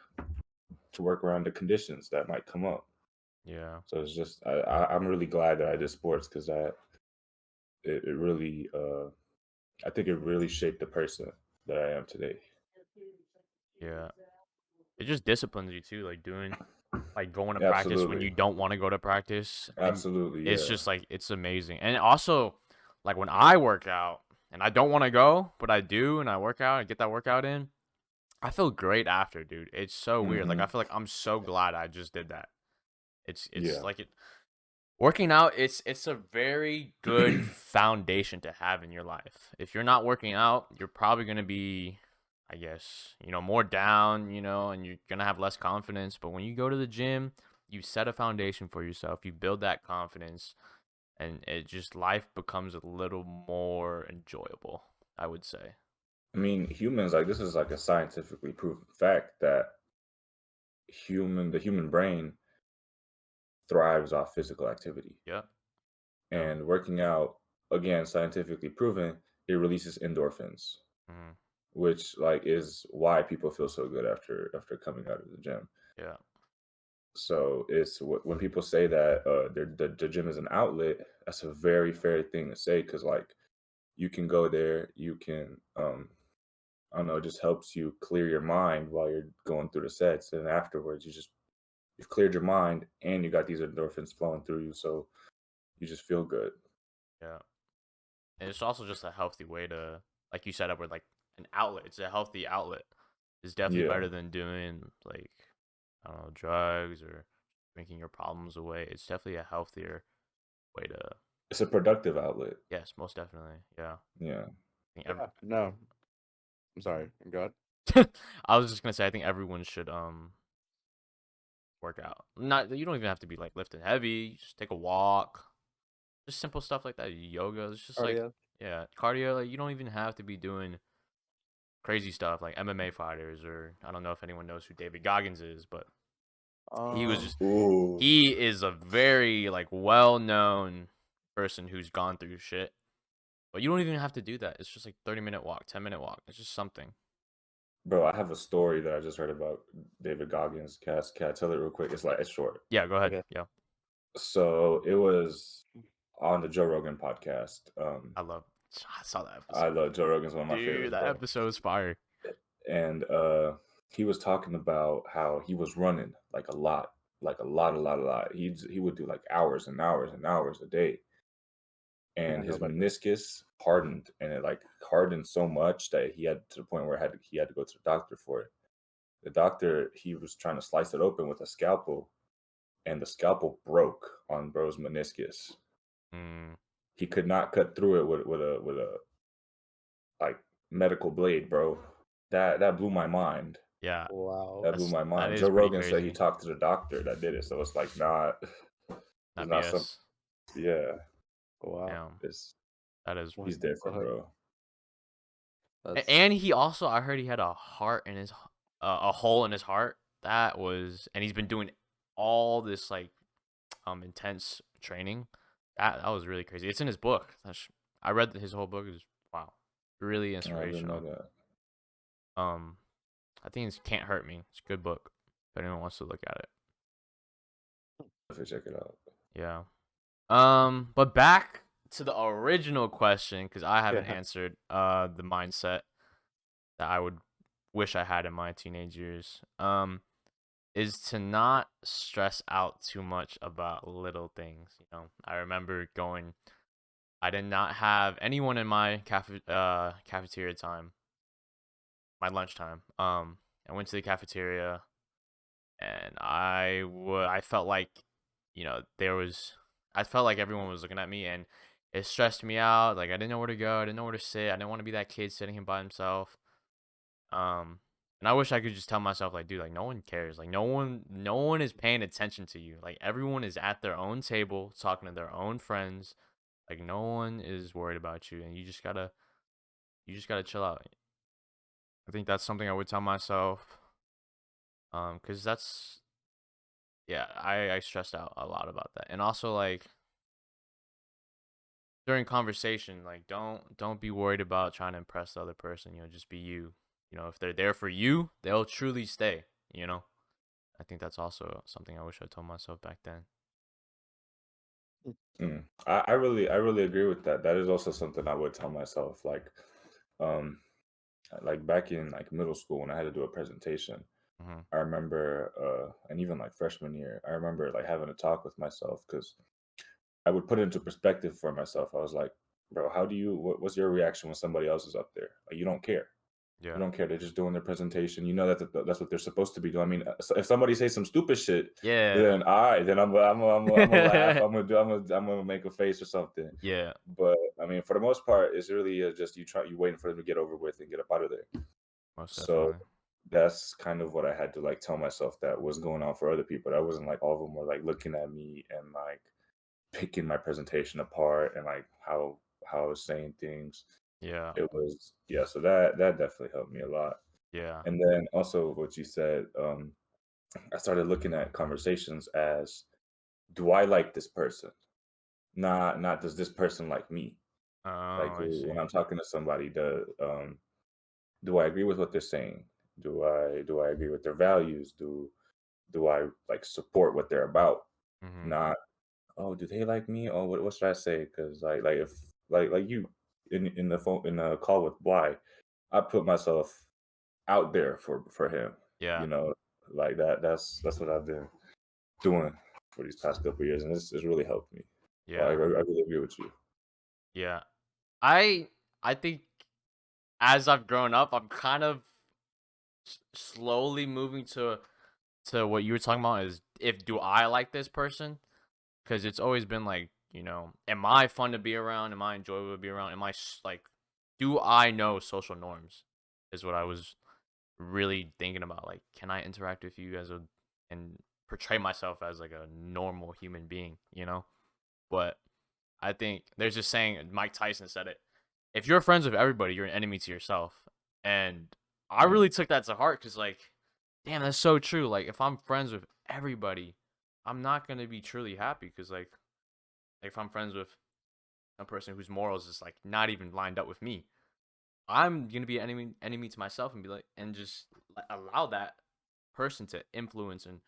[SPEAKER 2] to work around the conditions that might come up.
[SPEAKER 1] Yeah.
[SPEAKER 2] So it's just I'm really glad that I did sports because it really I think it really shaped the person that I am today.
[SPEAKER 1] Yeah. It just disciplines you too, like doing like going to practice when
[SPEAKER 2] Absolutely,
[SPEAKER 1] you don't want to go to practice, and
[SPEAKER 2] absolutely,
[SPEAKER 1] it's
[SPEAKER 2] yeah.
[SPEAKER 1] just like it's amazing. And also, like when I work out and I don't want to go, but I do, and I work out and get that workout in, I feel great after, dude. It's so weird. Like I
[SPEAKER 2] Hmm.
[SPEAKER 1] feel like I'm so glad I just did that. It's
[SPEAKER 2] Yeah.
[SPEAKER 1] like it working out. It's a very good foundation to have in your life. If you're not working out, you're probably gonna be, I guess, more down, and you're gonna have less confidence. But when you go to the gym, you set a foundation for yourself. You build that confidence, and it just life becomes a little more enjoyable, I would say.
[SPEAKER 2] I mean, humans, like, this is like a scientifically proven fact that the human brain thrives off physical activity.
[SPEAKER 1] Yep. Yep.
[SPEAKER 2] And working out, again, scientifically proven, it releases endorphins,
[SPEAKER 1] Hmm.
[SPEAKER 2] which like is why people feel so good after coming out of the gym.
[SPEAKER 1] Yeah.
[SPEAKER 2] So it's when people say that the gym is an outlet, that's a very fair thing to say because like you can go there, you can I don't know, it just helps you clear your mind while you're going through the sets, and afterwards you've cleared your mind and you got these endorphins flowing through you, so you just feel good.
[SPEAKER 1] Yeah. And it's also just a healthy way to, like you said, up with like an outlet. It's a healthy outlet. It's definitely
[SPEAKER 2] Yeah,
[SPEAKER 1] better than doing like, I don't know, drugs or drinking your problems away. It's definitely a healthier way to.
[SPEAKER 2] it's a productive outlet.
[SPEAKER 1] Yes, most definitely. Yeah.
[SPEAKER 2] Yeah.
[SPEAKER 1] I think
[SPEAKER 4] Yeah. No. I'm sorry. Go ahead.
[SPEAKER 1] I was just gonna say I think everyone should work out. Not you don't even have to be like lifting heavy. You just take a walk. Just simple stuff like that. Yoga. It's just like,
[SPEAKER 4] Cardio.
[SPEAKER 1] yeah, cardio. Like you don't even have to be doing crazy stuff like MMA fighters, or I don't know if anyone knows who David Goggins is, but he was just
[SPEAKER 2] Ooh,
[SPEAKER 1] he is a very like well-known person who's gone through shit. But you don't even have to do that. It's just like 30-minute walk, 10-minute walk. It's just something.
[SPEAKER 2] bro, I have a story that I just heard about David Goggins. Can I tell it real quick? It's short.
[SPEAKER 1] Yeah, go ahead.
[SPEAKER 4] Okay.
[SPEAKER 1] Yeah.
[SPEAKER 2] So it was on the Joe Rogan podcast.
[SPEAKER 1] I saw that
[SPEAKER 2] I
[SPEAKER 1] episode.
[SPEAKER 2] love Joe Rogan's one of my
[SPEAKER 1] Dude,
[SPEAKER 2] favorites,
[SPEAKER 1] that
[SPEAKER 2] bro.
[SPEAKER 1] episode is fire.
[SPEAKER 2] And he was talking about how he was running like a lot, like a lot. He would do like hours and hours and hours a day,
[SPEAKER 4] I think
[SPEAKER 2] and
[SPEAKER 4] I know
[SPEAKER 2] his
[SPEAKER 4] about this.
[SPEAKER 2] meniscus hardened, and it like hardened so much that he had to the point where he had to go to the doctor for it. The doctor, he was trying to slice it open with a scalpel, and the scalpel broke on bro's meniscus.
[SPEAKER 1] Mm,
[SPEAKER 2] He could not cut through it with a like medical blade, bro. That blew my mind.
[SPEAKER 1] yeah,
[SPEAKER 4] Wow.
[SPEAKER 2] That blew my
[SPEAKER 1] that
[SPEAKER 2] mind.
[SPEAKER 1] is
[SPEAKER 2] Joe
[SPEAKER 1] pretty
[SPEAKER 2] Rogan said he
[SPEAKER 1] crazy.
[SPEAKER 2] talked to the doctor that did it, so it's like not. It's
[SPEAKER 1] Not
[SPEAKER 2] not some.
[SPEAKER 1] BS.
[SPEAKER 2] Yeah,
[SPEAKER 4] Wow.
[SPEAKER 1] Damn,
[SPEAKER 2] it's
[SPEAKER 1] that is.
[SPEAKER 4] What
[SPEAKER 2] he's
[SPEAKER 4] the
[SPEAKER 2] different,
[SPEAKER 4] fuck?
[SPEAKER 2] bro.
[SPEAKER 4] That's
[SPEAKER 1] And he also, I heard he had a heart in his, a hole in his heart. That was, and he's been doing all this like intense training. That was really crazy. It's in his book. I read his whole book. It was wow, really
[SPEAKER 2] I didn't know
[SPEAKER 1] inspirational.
[SPEAKER 2] that.
[SPEAKER 1] Um, I think it's Can't Hurt Me. It's a good book if anyone wants to look at it.
[SPEAKER 2] If you check it out.
[SPEAKER 1] Yeah. But back to the original question because I haven't
[SPEAKER 4] yeah.
[SPEAKER 1] answered the mindset that I would wish I had in my teenage years. Is to not stress out too much about little things. I remember going. I did not have anyone in my cafeteria time, my lunchtime. I went to the cafeteria, and I felt like, I felt like everyone was looking at me, and it stressed me out. Like I didn't know where to go, I didn't know where to sit. I didn't want to be that kid sitting here by himself. Um, and I wish I could just tell myself, like, dude, like no one cares. Like no one is paying attention to you. Like everyone is at their own table talking to their own friends. Like no one is worried about you, and you just gotta chill out. I think that's something I would tell myself. Cause that's yeah, I stressed out a lot about that, and also like during conversation, like don't be worried about trying to impress the other person. Just be you. If they're there for you, they'll truly stay. You know. I think that's also something I wish I told myself back then.
[SPEAKER 2] I really agree with that. That is also something I would tell myself. Um, like back in like middle school when I had to do a presentation,
[SPEAKER 1] Hmm.
[SPEAKER 2] I remember, and even like freshman year, I remember like having a talk with myself because I would put it into perspective for myself. I was like, bro, what's your reaction when somebody else is up there? Like, you don't care. You
[SPEAKER 1] Yeah.
[SPEAKER 2] don't care. They're just doing their presentation. You know that's what they're supposed to be doing. I mean, so if somebody says some stupid shit,
[SPEAKER 1] Yeah.
[SPEAKER 2] then I'm gonna laugh. I'm gonna make a face or something.
[SPEAKER 1] Yeah.
[SPEAKER 2] But I mean, for the most part, it's really just you waiting for them to get over with and get up out of there.
[SPEAKER 1] Most
[SPEAKER 2] So
[SPEAKER 1] definitely.
[SPEAKER 2] that's kind of what I had to like tell myself that was going on for other people. That wasn't like all of them were like looking at me and like picking my presentation apart and like how I was saying things.
[SPEAKER 1] Yeah.
[SPEAKER 2] It was yeah, so that definitely helped me a lot.
[SPEAKER 1] Yeah.
[SPEAKER 2] And then also what you said, I started looking at conversations as do I like this person? Not does this person like me? Like
[SPEAKER 1] Oh, I see.
[SPEAKER 2] when I'm talking to somebody, do I agree with what they're saying? Do I agree with their values? Do I like support what they're about?
[SPEAKER 1] Hmm.
[SPEAKER 2] Not oh, do they like me? Oh, what should I say? Because like if like you in the phone in the call with Y, I put myself out there for him.
[SPEAKER 1] Yeah.
[SPEAKER 2] You know, like that's what I've been doing for these past couple of years, and it's really helped me. So I
[SPEAKER 1] Yeah.
[SPEAKER 2] really agree with you.
[SPEAKER 1] Yeah. I think as I've grown up, I'm kind of slowly moving to what you were talking about is if do I like this person? Because it's always been like, am I fun to be around? Am I enjoyable to be around? Like, do I know social norms? Is what I was really thinking about. Like, can I interact with you and portray myself as like a normal human being? But I think there's just saying Mike Tyson said it. If you're friends with everybody, you're an enemy to yourself. And I
[SPEAKER 2] Mm,
[SPEAKER 1] really took that to heart because, like, damn, that's so true. Like, if I'm friends with everybody, I'm not gonna be truly happy because, like, if I'm friends with a person whose morals is like not even lined up with me, I'm gonna be an enemy to myself and be like, and just allow that person to influence and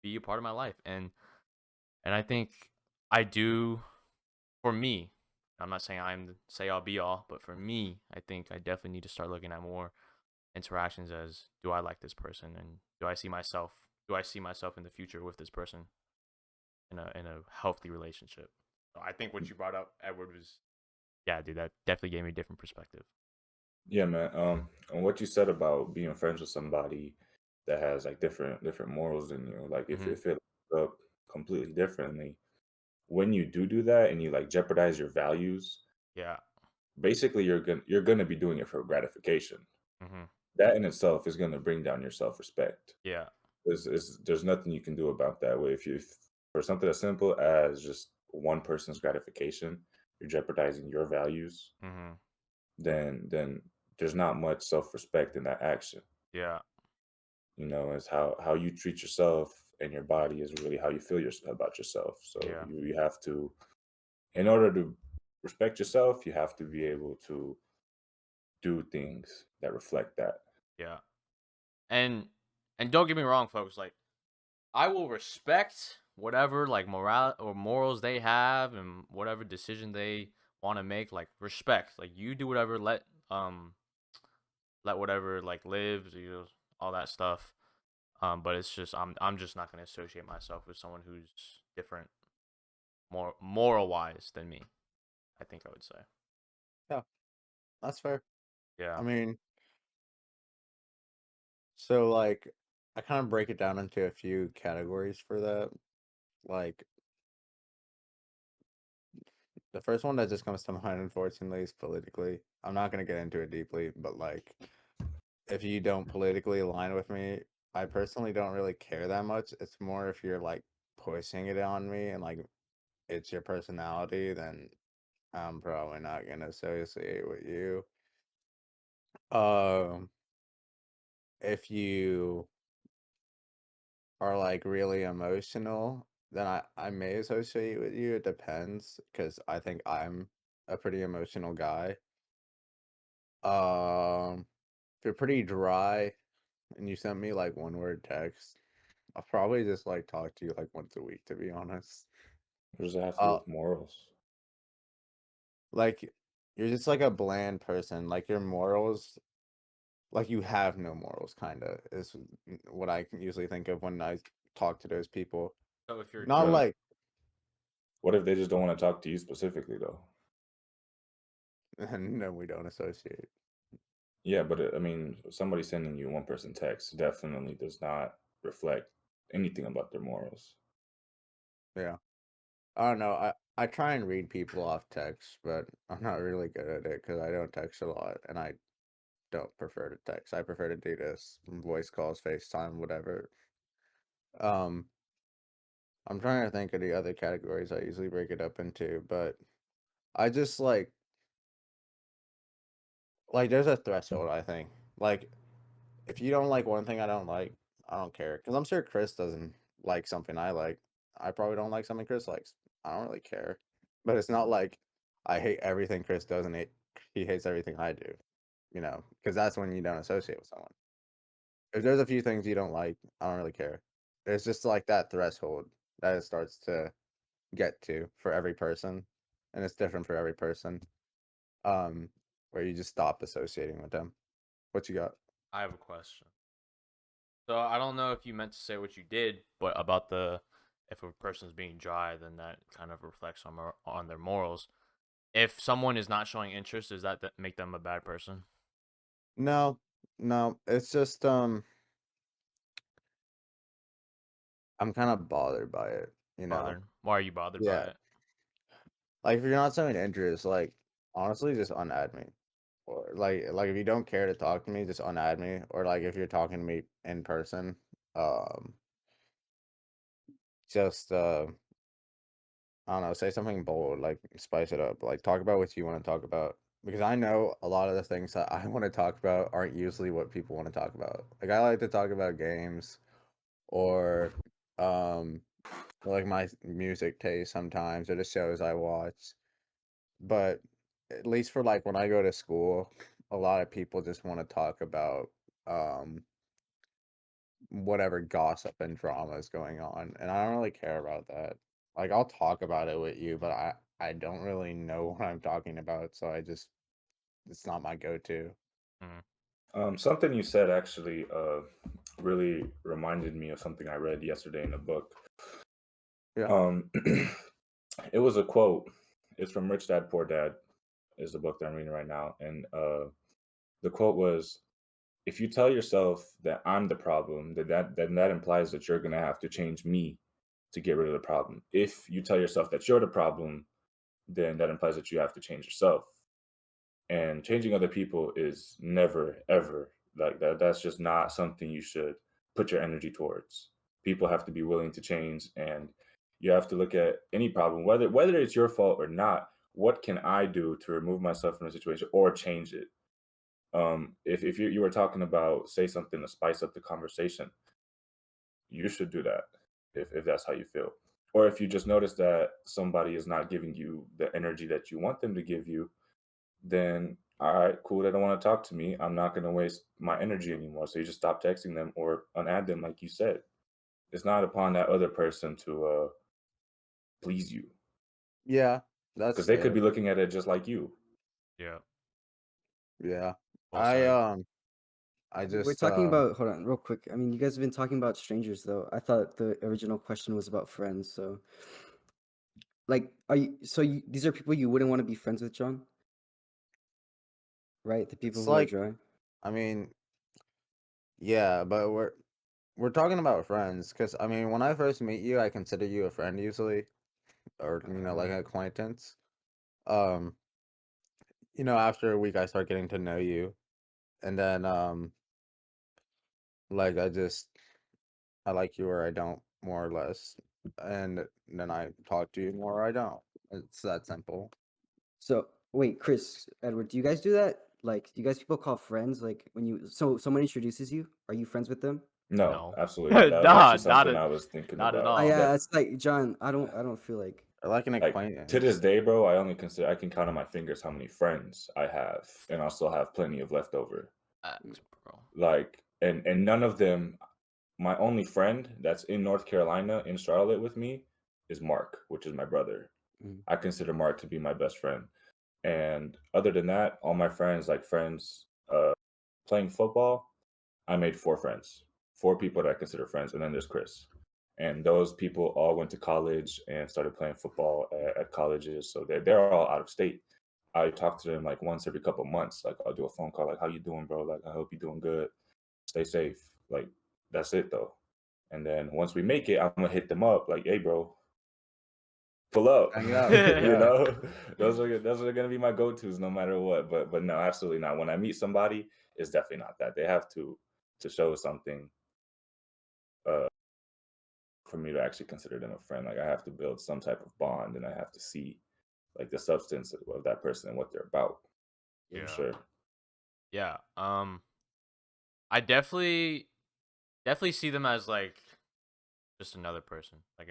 [SPEAKER 1] be a part of my life. And I think I do for me. I'm not saying I'm the say all be all, but for me, I think I definitely need to start looking at more interactions as do I like this person and do I see myself in the future with this person in a healthy relationship. So I think what you brought up, Edward, was yeah, dude, that definitely gave me a different perspective.
[SPEAKER 2] yeah, man. And what you said about being friends with somebody that has like different morals than you, like
[SPEAKER 1] Hmm.
[SPEAKER 2] if it up completely differently, when you do that and you like jeopardize your values,
[SPEAKER 1] Yeah.
[SPEAKER 2] basically you're gonna be doing it for gratification.
[SPEAKER 1] Hmm.
[SPEAKER 2] That in itself is gonna bring down your self respect.
[SPEAKER 1] Yeah.
[SPEAKER 2] There's nothing you can do about that. Way if you for something as simple as just one person's gratification, you're jeopardizing your values.
[SPEAKER 1] Hmm.
[SPEAKER 2] Then there's not much self respect in that action.
[SPEAKER 1] Yeah.
[SPEAKER 2] It's how you treat yourself and your body is really how you feel about yourself. So
[SPEAKER 1] Yeah.
[SPEAKER 2] you have to, in order to respect yourself, you have to be able to do things that reflect that.
[SPEAKER 1] Yeah. And and don't get me wrong, folks. Like I will respect whatever like moral or morals they have and whatever decision they want to make. Like respect. Like you do whatever. Let whatever like live. All that stuff. But it's just I'm just not gonna associate myself with someone who's different, more moral wise than me. I think I would say.
[SPEAKER 4] Yeah, that's fair.
[SPEAKER 1] Yeah.
[SPEAKER 4] I mean, so like I kind of break it down into a few categories for that. Like the first one that just comes to mind, unfortunately, is politically. I'm not gonna get into it deeply, but like if you don't politically align with me, I personally don't really care that much. It's more if you're like pushing it on me and like it's your personality, then I'm probably not gonna associate with you. Um, if you are like really emotional, then I may associate with you. It depends, because I think I'm a pretty emotional guy. If you're pretty dry and you sent me like one word text, I'll probably just like talk to you like once a week, to be honest.
[SPEAKER 2] What does that have to do
[SPEAKER 4] Uh,
[SPEAKER 2] with morals?
[SPEAKER 4] like you're just like a bland person. Like your morals, like you have no morals. Kind of is what I can usually think of when I talk to those people.
[SPEAKER 1] So if you're
[SPEAKER 4] Not
[SPEAKER 2] Well,
[SPEAKER 4] like
[SPEAKER 2] what if they just don't want to talk to you specifically though?
[SPEAKER 4] no, we don't associate.
[SPEAKER 2] Yeah, but I mean, somebody sending you one person text definitely does not reflect anything about their morals.
[SPEAKER 4] Yeah, I don't know. I try and read people off text, but I'm not really good at it because I don't text a lot, and I don't prefer to text. I prefer to do this voice calls, FaceTime, whatever. Um, I'm trying to think of the other categories I usually break it up into, but I just like there's a threshold, I think. Like if you don't like one thing I don't like, I don't care. Because I'm sure Chris doesn't like something I like. I probably don't like something Chris likes. I don't really care. But it's not like I hate everything Chris does and he hates everything I do. Because that's when you don't associate with someone. If there's a few things you don't like, I don't really care. It's just like that threshold that it starts to get to for every person. And it's different for every person. Um, where you just stop associating with them. What you got?
[SPEAKER 1] I have a question. So I don't know if you meant to say what you did, but about the if a person's being dry, then that kind of reflects on their morals. If someone is not showing interest, does that make them a bad person?
[SPEAKER 4] No, no, it's just I'm kind of bothered by it.
[SPEAKER 1] Bothered? Why are you bothered by
[SPEAKER 4] Yeah.
[SPEAKER 1] it?
[SPEAKER 4] Like if you're not showing interest, like honestly, just unadd me. Or like if you don't care to talk to me, just unadd me. Or like if you're talking to me in person, um, just I don't know, say something bold, like spice it up. Like talk about what you want to talk about. Because I know a lot of the things that I want to talk about aren't usually what people want to talk about. Like I like to talk about games or um like my music taste sometimes or the shows I watch. But at least for like when I go to school, a lot of people just want to talk about um whatever gossip and drama is going on. And I don't really care about that. Like I'll talk about it with you, but I don't really know what I'm talking about, so it's not my go-to.
[SPEAKER 1] Mm.
[SPEAKER 2] Something you said actually really reminded me of something I read yesterday in a book.
[SPEAKER 4] Yeah.
[SPEAKER 2] It was a quote. It's from Rich Dad Poor Dad, is the book that I'm reading right now, and the quote was, "If you tell yourself that I'm the problem, then that implies that you're gonna have to change me to get rid of the problem. If you tell yourself that you're the problem, then that implies that you have to change yourself. And changing other people is never ever like that. That's just not something you should put your energy towards. People have to be willing to change, and you have to look at any problem, whether it's your fault or not. What can I do to remove myself from a situation or change it? If you were talking about say something to spice up the conversation, you should do that if that's how you feel. Or if you just notice that somebody is not giving you the energy that you want them to give you, then all right, cool. They don't want to talk to me. I'm not going to waste my energy anymore. So you just stop texting them or unadd them, like you said. It's not upon that other person to please you
[SPEAKER 4] Yeah, that's
[SPEAKER 2] because they could
[SPEAKER 4] fair.
[SPEAKER 2] be looking at it just like you.
[SPEAKER 1] Yeah.
[SPEAKER 4] Yeah.
[SPEAKER 1] Well
[SPEAKER 4] I
[SPEAKER 1] said.
[SPEAKER 4] I
[SPEAKER 3] We're
[SPEAKER 4] just
[SPEAKER 3] talking about, hold on, real quick. I mean, you guys have been talking about strangers, though. I thought the original question was about friends. So, like, these are people you wouldn't want to be friends with, John? Right? The people
[SPEAKER 4] it's
[SPEAKER 3] who are
[SPEAKER 4] like
[SPEAKER 3] dry?
[SPEAKER 4] I mean, yeah, but we're talking about friends because I mean, when I first meet you, I consider you a friend usually, or like an acquaintance. Um, after a week, I start getting to know you, and then like I like you or I don't, more or less, and then I talk to you more or I don't. It's that simple.
[SPEAKER 3] So, wait, Chris, Edward, do you guys do that? Like, do you guys people call friends? Like, when someone introduces you, are you friends with them?
[SPEAKER 2] No,
[SPEAKER 1] No.
[SPEAKER 2] absolutely not. That was
[SPEAKER 1] Nah,
[SPEAKER 2] actually something I was thinking
[SPEAKER 1] not at
[SPEAKER 2] about.
[SPEAKER 1] all.
[SPEAKER 3] Yeah,
[SPEAKER 2] That
[SPEAKER 3] it's like, John, I don't feel like.
[SPEAKER 4] Or like an
[SPEAKER 2] like to this
[SPEAKER 4] acquaintance.
[SPEAKER 2] day, bro, I can count on my fingers how many friends I have, and I still have plenty of leftover.
[SPEAKER 1] Facts, bro.
[SPEAKER 2] Like, and none of them my only friend that's in North Carolina in Charlotte with me is Mark, which is my brother.
[SPEAKER 3] Mm.
[SPEAKER 2] I consider Mark to be my best friend. And other than that, all my friends, like friends playing football, I made 4 friends, 4 people that I consider friends, and then there's Chris. And those people all went to college and started playing football at colleges, so they're all out of state. I talk to them like once every couple months. Like I'll do a phone call, like, "How you doing, bro? Like I hope you're doing good. Stay safe." Like that's it though. And then once we make it, I'm gonna hit them up, like, "Hey, bro, pull up."
[SPEAKER 4] Hang out.
[SPEAKER 2] You
[SPEAKER 4] Yeah.
[SPEAKER 2] know, those are gonna be my go-tos no matter what. But no, absolutely not. When I meet somebody, it's definitely not that. They have to show something uh for me to actually consider them a friend. Like I have to build some type of bond, and I have to see like the substance of that person and what they're about. For
[SPEAKER 1] Yeah.
[SPEAKER 2] sure.
[SPEAKER 1] Yeah. I definitely see them as like just another person, like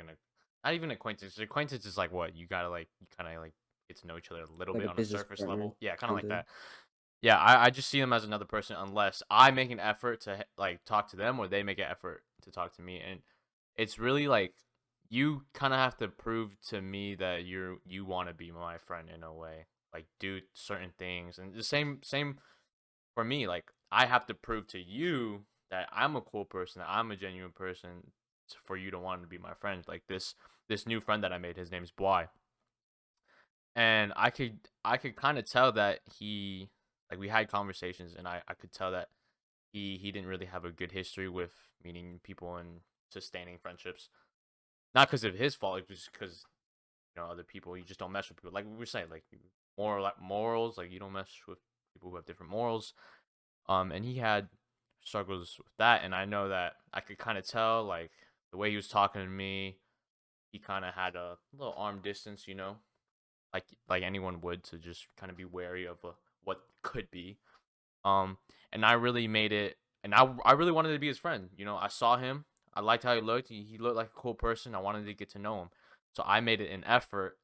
[SPEAKER 1] not even acquaintance. Acquaintance is like what you gotta like, you kind of like get to know each other a little
[SPEAKER 3] Like
[SPEAKER 1] bit
[SPEAKER 3] a
[SPEAKER 1] on a
[SPEAKER 3] business
[SPEAKER 1] surface
[SPEAKER 3] partner,
[SPEAKER 1] level. Yeah, kind of like
[SPEAKER 3] kinda.
[SPEAKER 1] that. Yeah, I just see them as another person unless I make an effort to like talk to them or they make an effort to talk to me, and it's really like you kind of have to prove to me that you want to be my friend in a way, like do certain things, and the same for me. Like I have to prove to you that I'm a cool person, that I'm a genuine person, for you to want to be my friend. Like this new friend that I made, his name's Bly, and I could kind of tell that he, like, we had conversations, and I could tell that he didn't really have a good history with meeting people and sustaining friendships. Not because of his fault, just because other people, you just don't mess with people. Like we were saying, like morals, like you don't mess with people who have different morals. And he had struggles with that, and I know that I could kind of tell, like the way he was talking to me, he kind of had a little arm distance, like anyone would, to just kind of be wary of what could be. Um, and I really made it, and I really wanted to be his friend. I saw him, I liked how he looked. He looked like a cool person. I wanted to get to know him, so I made it an effort.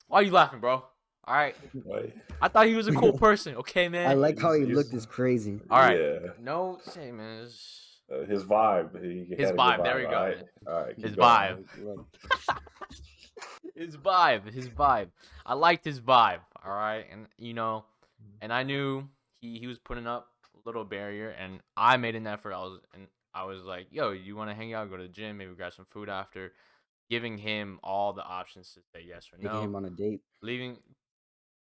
[SPEAKER 1] Why are you laughing, bro? All right,
[SPEAKER 2] Like,
[SPEAKER 1] I thought he was a cool person. Okay,
[SPEAKER 3] I
[SPEAKER 1] man.
[SPEAKER 3] like how he
[SPEAKER 2] he's
[SPEAKER 3] looked is crazy.
[SPEAKER 1] All right,
[SPEAKER 2] yeah.
[SPEAKER 1] no, say man,
[SPEAKER 2] His vibe. He
[SPEAKER 1] his
[SPEAKER 2] had a good
[SPEAKER 1] vibe. There
[SPEAKER 2] vibe.
[SPEAKER 1] we
[SPEAKER 2] All
[SPEAKER 1] go.
[SPEAKER 2] right. All right.
[SPEAKER 1] His
[SPEAKER 2] Keep going.
[SPEAKER 1] vibe.
[SPEAKER 3] Look, look.
[SPEAKER 1] His vibe. I liked his vibe. All right, and and I knew he was putting up a little barrier, and I made an effort. I was like, yo, you want to hang out, go to the gym, maybe grab some food after, giving him all the options to say yes or
[SPEAKER 3] Taking
[SPEAKER 1] no,
[SPEAKER 3] him on a date.
[SPEAKER 1] leaving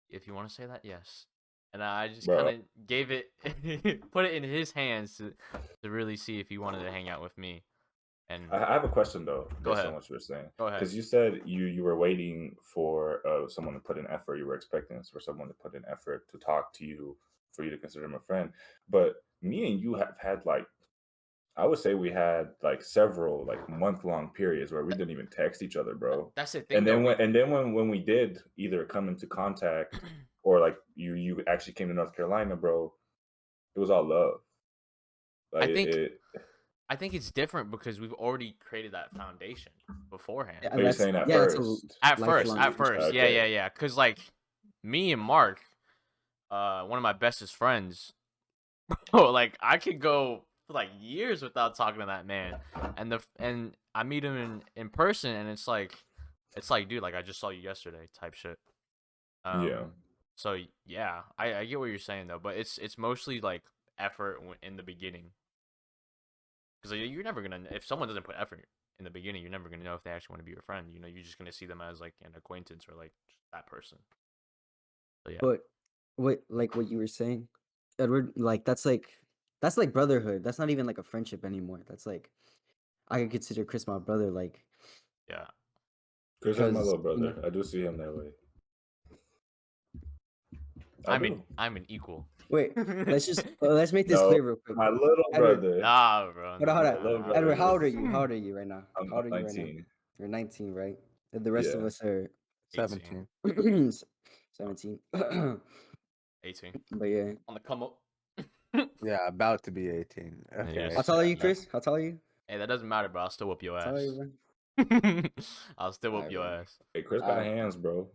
[SPEAKER 1] if you want to say that, yes. And I just kind
[SPEAKER 2] Bro,
[SPEAKER 1] of gave it, put it in his hands to really see if he wanted to hang out with me. And
[SPEAKER 2] I have a question though,
[SPEAKER 1] go
[SPEAKER 2] based
[SPEAKER 1] ahead,
[SPEAKER 2] on what you were saying,
[SPEAKER 1] go ahead.
[SPEAKER 2] because you said you were waiting for someone to put in effort. You were expecting for someone to put in effort to talk to you for you to consider him a friend. But me and you have had like, I would say we had like several like month-long periods where we didn't even text each other, bro.
[SPEAKER 1] That's the thing,
[SPEAKER 2] And
[SPEAKER 1] though.
[SPEAKER 2] then when we did either come into contact or like you actually came to North Carolina, bro, it was all love.
[SPEAKER 1] I
[SPEAKER 2] Like
[SPEAKER 1] think
[SPEAKER 2] it.
[SPEAKER 1] I think it's different because we've already created that foundation beforehand.
[SPEAKER 3] And
[SPEAKER 2] But you're
[SPEAKER 3] that's
[SPEAKER 2] saying at
[SPEAKER 3] yeah, that's a
[SPEAKER 2] first,
[SPEAKER 3] lifelong
[SPEAKER 1] At
[SPEAKER 3] friendship.
[SPEAKER 1] first, yeah,
[SPEAKER 2] okay,
[SPEAKER 1] yeah, yeah. Cause like me and Mark, one of my bestest friends, like I could go for like years without talking to that man, and I meet him in person, and it's like, dude, like I just saw you yesterday, type shit.
[SPEAKER 2] yeah.
[SPEAKER 1] So yeah, I get what you're saying though, but it's mostly like effort in the beginning, because you're never gonna, if someone doesn't put effort in the beginning, you're never gonna know if they actually want to be your friend. You're just gonna see them as like an acquaintance or like just that person. So yeah,
[SPEAKER 3] But what you were saying, Edward, like that's like brotherhood. That's not even like a friendship anymore. That's like I could consider Chris my brother, like
[SPEAKER 1] yeah.
[SPEAKER 2] Chris is my
[SPEAKER 3] because
[SPEAKER 2] little brother. I do see him that way. I
[SPEAKER 1] I'm an
[SPEAKER 2] do.
[SPEAKER 1] I'm an equal.
[SPEAKER 3] wait, let's make this
[SPEAKER 2] No,
[SPEAKER 3] clear real quick.
[SPEAKER 2] my little
[SPEAKER 3] Edward,
[SPEAKER 2] brother.
[SPEAKER 1] Nah, bro.
[SPEAKER 3] hold on,
[SPEAKER 1] Nah,
[SPEAKER 3] hold
[SPEAKER 2] My
[SPEAKER 3] on.
[SPEAKER 1] nah,
[SPEAKER 2] little
[SPEAKER 1] nah,
[SPEAKER 2] brother
[SPEAKER 3] Edward, how old are
[SPEAKER 2] is.
[SPEAKER 3] you? How old are you right now?
[SPEAKER 2] I'm
[SPEAKER 3] How old are you right now?
[SPEAKER 2] 19.
[SPEAKER 3] You're 19, right? And the rest of
[SPEAKER 2] Yeah.
[SPEAKER 3] us are
[SPEAKER 1] 18.
[SPEAKER 4] 17.
[SPEAKER 3] 17.
[SPEAKER 1] 18.
[SPEAKER 3] But yeah.
[SPEAKER 1] On the come up.
[SPEAKER 4] Yeah, about to be 18.
[SPEAKER 1] Yeah,
[SPEAKER 4] Okay.
[SPEAKER 3] How tall are you,
[SPEAKER 1] yeah.
[SPEAKER 3] Chris? How tall are you?
[SPEAKER 1] Hey, that doesn't matter, bro. I'll still whoop your
[SPEAKER 3] How tall are you,
[SPEAKER 1] ass.
[SPEAKER 3] bro?
[SPEAKER 1] I'll still whoop
[SPEAKER 3] Alright,
[SPEAKER 1] your
[SPEAKER 3] bro.
[SPEAKER 1] ass.
[SPEAKER 2] Hey, Chris got
[SPEAKER 3] Alright.
[SPEAKER 2] hands, bro.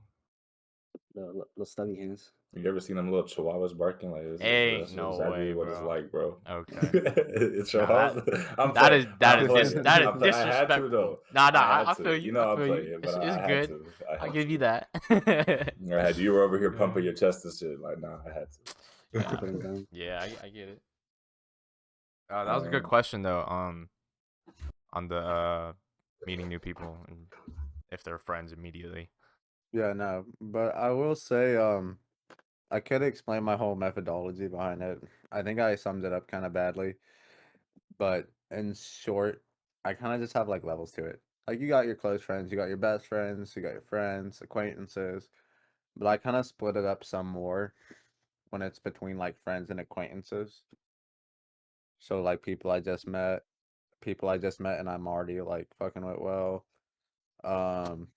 [SPEAKER 3] Little stubby hands.
[SPEAKER 2] You ever seen them little chihuahuas barking? Like
[SPEAKER 1] Hey,
[SPEAKER 2] that's
[SPEAKER 1] no
[SPEAKER 2] exactly
[SPEAKER 1] way,
[SPEAKER 2] what it's
[SPEAKER 1] bro.
[SPEAKER 2] like, bro.
[SPEAKER 1] Okay.
[SPEAKER 2] It's
[SPEAKER 1] Nah,
[SPEAKER 2] chihuahuas. I'm
[SPEAKER 1] that
[SPEAKER 2] playing.
[SPEAKER 1] is
[SPEAKER 2] I'm playing.
[SPEAKER 1] that is
[SPEAKER 2] I'm play, I had to
[SPEAKER 1] disrespectful.
[SPEAKER 2] though.
[SPEAKER 1] Nah,
[SPEAKER 2] I
[SPEAKER 1] I
[SPEAKER 2] had
[SPEAKER 1] feel
[SPEAKER 2] to.
[SPEAKER 1] you.
[SPEAKER 2] You
[SPEAKER 1] I
[SPEAKER 2] know I'm
[SPEAKER 1] feel you.
[SPEAKER 2] playing, but
[SPEAKER 1] It's
[SPEAKER 2] I had
[SPEAKER 1] good.
[SPEAKER 2] to. I
[SPEAKER 1] I'll
[SPEAKER 2] had
[SPEAKER 1] give you
[SPEAKER 2] to.
[SPEAKER 1] that.
[SPEAKER 2] I had you were over here
[SPEAKER 1] Yeah.
[SPEAKER 2] pumping your chest and shit. Like, nah, I had
[SPEAKER 1] Yeah.
[SPEAKER 3] Put him down.
[SPEAKER 1] Yeah, I get it. That was a good
[SPEAKER 2] to.
[SPEAKER 1] question though. On the meeting new people and if they're friends immediately.
[SPEAKER 4] Yeah, no, but I will say, I could explain my whole methodology behind it. I think I summed it up kind of badly, but in short, I kind of just have like levels to it. Like you got your close friends, you got your best friends, you got your friends, acquaintances, but I kind of split it up some more when it's between like friends and acquaintances. So like people I just met and I'm already like fucking with well. Um,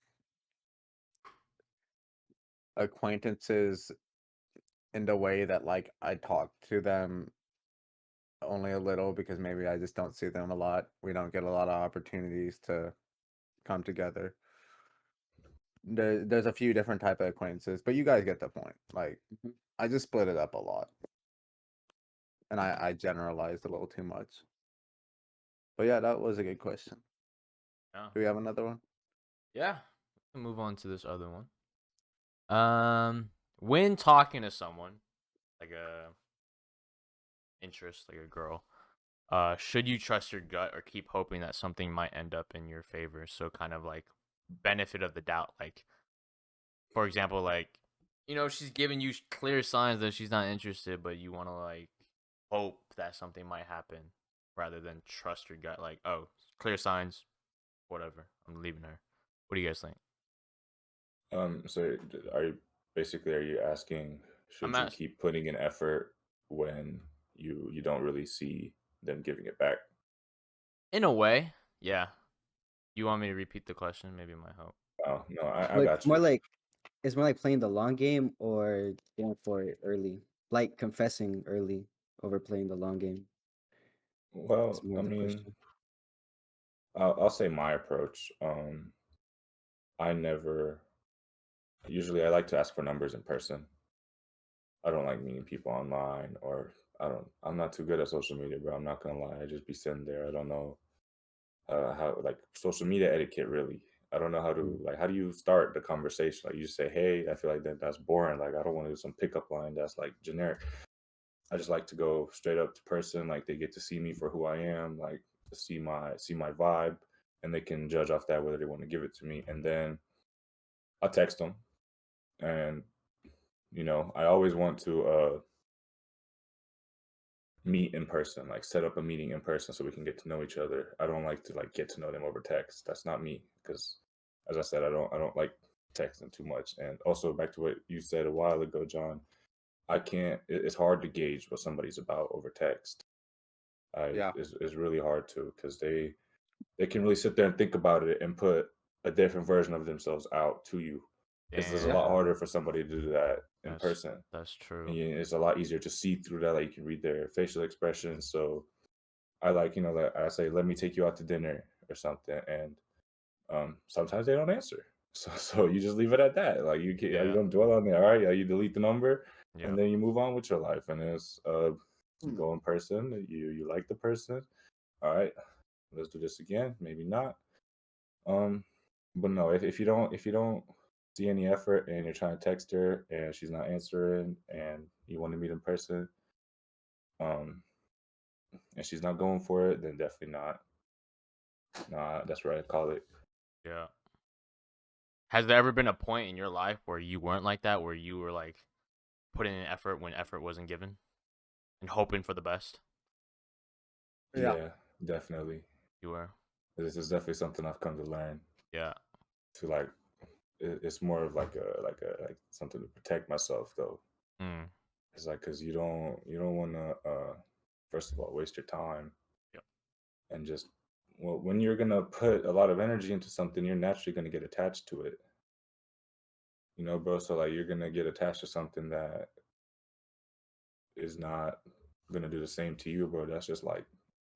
[SPEAKER 4] Acquaintances in the way that like I talk to them only a little because maybe I just don't see them a lot. We don't get a lot of opportunities to come together. There's a few different type of acquaintances, but you guys get the point. Like
[SPEAKER 3] Mhm.
[SPEAKER 4] I just split it up a lot, and I generalized a little too much. But yeah, that was a good question.
[SPEAKER 1] Yeah.
[SPEAKER 4] Do we have another one?
[SPEAKER 1] Yeah. We'll move on to this other one. When talking to someone, like a interest, like a girl, should you trust your gut or keep hoping that something might end up in your favor? So kind of like benefit of the doubt. Like, for example, like, she's giving you clear signs that she's not interested, but you want to like hope that something might happen rather than trust your gut. Like, oh, clear signs, whatever. I'm leaving her. What do you guys think?
[SPEAKER 2] So are you asking
[SPEAKER 1] I'm
[SPEAKER 2] should you
[SPEAKER 1] asked
[SPEAKER 2] keep putting in effort when you don't really see them giving it back?
[SPEAKER 1] in a way, yeah. You want me to repeat the question? Maybe it might help.
[SPEAKER 2] Oh no, I
[SPEAKER 3] But
[SPEAKER 2] got you.
[SPEAKER 3] it's more like playing the long game or going for it early. Like confessing early over playing the long game. It's
[SPEAKER 2] Well,
[SPEAKER 3] more
[SPEAKER 2] I
[SPEAKER 3] of the
[SPEAKER 2] mean,
[SPEAKER 3] question.
[SPEAKER 2] I'll say my approach. I never usually I like to ask for numbers in person. I don't like meeting people online, or I'm not too good at social media, bro. I'm not gonna lie. I just be sitting there. I don't know how like social media etiquette really. I don't know how to
[SPEAKER 3] Mm.
[SPEAKER 2] like how do you start the conversation? Like you just say, hey, I feel like that's boring. Like I don't want to do some pickup line that's like generic. I just like to go straight up to person, like they get to see me for who I am, like to see my vibe, and they can judge off that whether they want to give it to me. And then I text them, and I always want to meet in person, like set up a meeting in person so we can get to know each other. I don't like to like get to know them over text. That's not me because as I said, I don't like texting too much. And also back to what you said a while ago, John, I can't it's hard to gauge what somebody's about over text.
[SPEAKER 4] Yeah.
[SPEAKER 2] It's really hard to because they can really sit there and think about it and put a different version of themselves out to you. It's a
[SPEAKER 4] Yeah.
[SPEAKER 2] lot
[SPEAKER 1] Damn,
[SPEAKER 2] harder for somebody to do that in
[SPEAKER 1] that's
[SPEAKER 2] person.
[SPEAKER 1] that's
[SPEAKER 2] And
[SPEAKER 1] true.
[SPEAKER 2] it's a lot easier to see through that. Like you can read their facial expressions. So I like, like I say, let me take you out to dinner or something. And sometimes they don't answer. So you just leave it at that. Like you
[SPEAKER 1] Yeah,
[SPEAKER 2] don't dwell on it. All right. You delete the number and
[SPEAKER 1] yep,
[SPEAKER 2] then you move on with your life. And it's you
[SPEAKER 4] Hmm.
[SPEAKER 2] go in person, you like the person. All right, let's do this again. Maybe not. Um, but no, if you don't see any effort and you're trying to text her and she's not answering and you want to meet in person, um, and she's not going for it, then definitely not. Nah, that's what I call it.
[SPEAKER 1] yeah. Has there ever been a point in your life where you weren't like that, where you were like putting in effort when effort wasn't given and hoping for the best?
[SPEAKER 4] Yeah.
[SPEAKER 2] Yeah, definitely.
[SPEAKER 1] You were,
[SPEAKER 2] This is definitely something I've come to learn
[SPEAKER 1] yeah,
[SPEAKER 2] to like. It's more of like something to protect myself though.
[SPEAKER 1] mm,
[SPEAKER 2] It's like because you don't want to first of all waste your time
[SPEAKER 1] yep,
[SPEAKER 2] and just well when you're gonna put a lot of energy into something, you're naturally gonna get attached to it. Bro. So like you're gonna get attached to something that is not gonna do the same to you, bro. That's just like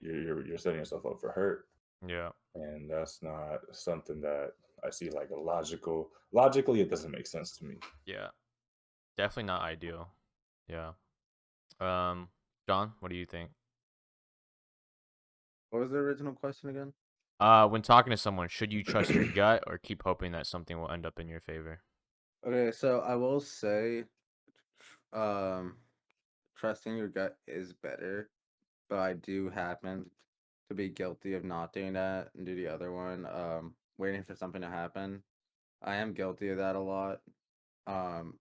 [SPEAKER 2] you're setting yourself up for hurt.
[SPEAKER 1] yeah,
[SPEAKER 2] And that's not something that I see like a logically it doesn't make sense to me.
[SPEAKER 1] yeah. definitely not ideal. Yeah. John, what do you think?
[SPEAKER 4] What was the original question again?
[SPEAKER 1] When talking to someone, should you trust your gut or keep hoping that something will end up in your favor?
[SPEAKER 4] Okay, so I will say, um, trusting your gut is better, but I do happen to be guilty of not doing that and do the other one, waiting for something to happen. I am guilty of that a lot. Um,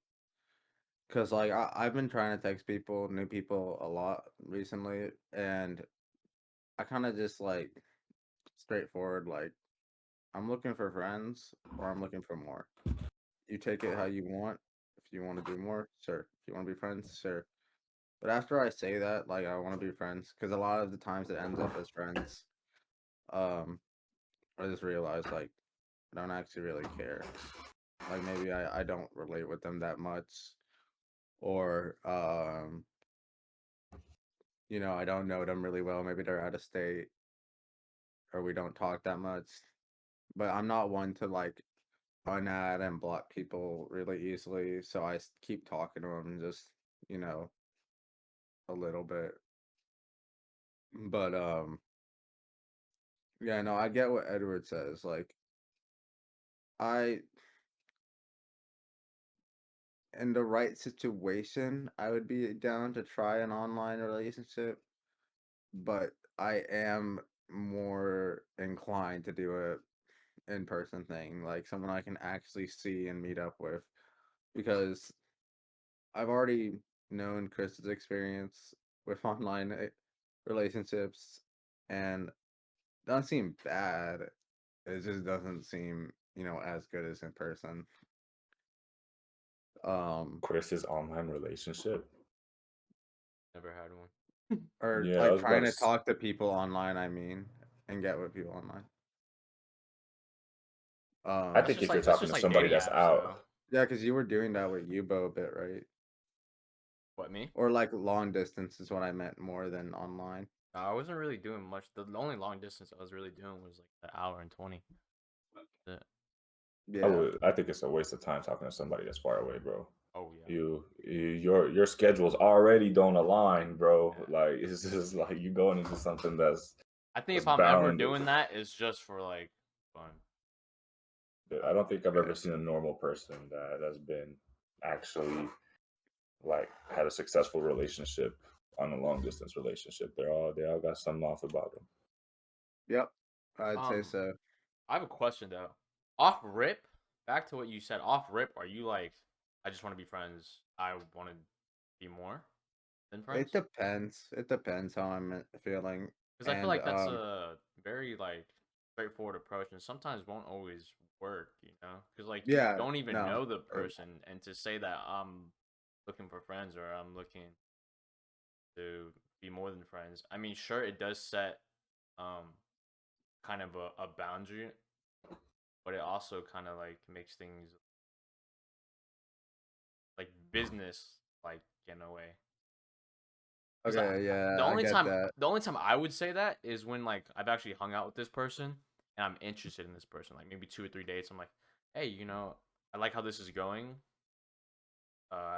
[SPEAKER 4] because like I've been trying to text people, new people a lot recently, and I kind of just like straightforward, like I'm looking for friends or I'm looking for more. You take it how you want. If you want to do more, sure. If you want to be friends, sure. But after I say that, like I want to be friends, because a lot of the times it ends up as friends. Um, I just realized like I don't actually really care. Like maybe I don't relate with them that much, or I don't know them really well. Maybe they're out of state, or we don't talk that much. But I'm not one to like unadd and block people really easily, so I keep talking to them just you know a little bit. But yeah, no, I get what Edward says. Like I in the right situation, I would be down to try an online relationship, but I am more inclined to do a in-person thing, like someone I can actually see and meet up with, because I've already known Chris's experience with online relationships, and it doesn't seem bad. It just doesn't seem, as good as in person.
[SPEAKER 2] Chris's online relationship.
[SPEAKER 1] Never had one.
[SPEAKER 4] Or
[SPEAKER 2] Yeah, I
[SPEAKER 4] like
[SPEAKER 2] was about
[SPEAKER 4] trying
[SPEAKER 2] to.
[SPEAKER 4] to talk to people online, I mean, and get with people online.
[SPEAKER 2] I
[SPEAKER 1] That's
[SPEAKER 2] think
[SPEAKER 1] just
[SPEAKER 2] if you're
[SPEAKER 1] like that's
[SPEAKER 2] talking
[SPEAKER 1] just
[SPEAKER 2] to
[SPEAKER 1] like
[SPEAKER 2] somebody
[SPEAKER 1] dating
[SPEAKER 2] that's
[SPEAKER 1] apps,
[SPEAKER 2] out,
[SPEAKER 1] though.
[SPEAKER 4] Yeah, because you were doing that with Yubo a bit, right?
[SPEAKER 1] What, me?
[SPEAKER 4] Or like long distance is what I meant more than online.
[SPEAKER 1] I wasn't really doing much. The only long distance I was really doing was like the hour and 20. That's it.
[SPEAKER 4] Yeah.
[SPEAKER 2] I think it's a waste of time talking to somebody that's far away, bro.
[SPEAKER 1] Oh yeah.
[SPEAKER 2] Your schedules already don't align, bro.
[SPEAKER 1] Yeah.
[SPEAKER 2] Like it's just like you going into something
[SPEAKER 1] I think
[SPEAKER 2] that's
[SPEAKER 1] if I'm ever
[SPEAKER 2] bound.
[SPEAKER 1] doing that, it's just for like fun.
[SPEAKER 2] I don't think I've
[SPEAKER 4] Okay.
[SPEAKER 2] ever seen a normal person that has been actually like had a successful relationship on a long distance relationship. They all got something off about them.
[SPEAKER 4] Yep. I'd say
[SPEAKER 1] Um,
[SPEAKER 4] so.
[SPEAKER 1] I have a question though. Off rip, back to what you said. Off rip, are you like, I just want to be friends. I want to be more than
[SPEAKER 4] It
[SPEAKER 1] friends?
[SPEAKER 4] depends. It depends how I'm feeling.
[SPEAKER 1] Because I feel
[SPEAKER 4] And
[SPEAKER 1] like that's a very like straightforward approach, and sometimes won't always work. Because like you
[SPEAKER 4] yeah,
[SPEAKER 1] don't even
[SPEAKER 4] no.
[SPEAKER 1] know the person, and to say that I'm looking for friends or I'm looking to be more than friends. I mean, sure, it does set um kind of a boundary, but it also kind of like makes things like business like in a way. Because
[SPEAKER 4] Okay,
[SPEAKER 1] the
[SPEAKER 4] yeah, I
[SPEAKER 1] only
[SPEAKER 4] get
[SPEAKER 1] time
[SPEAKER 4] that.
[SPEAKER 1] the only time I would say that is when like I've actually hung out with this person and I'm interested in this person, like maybe 2 or 3 dates. I'm like, hey, I like how this is going.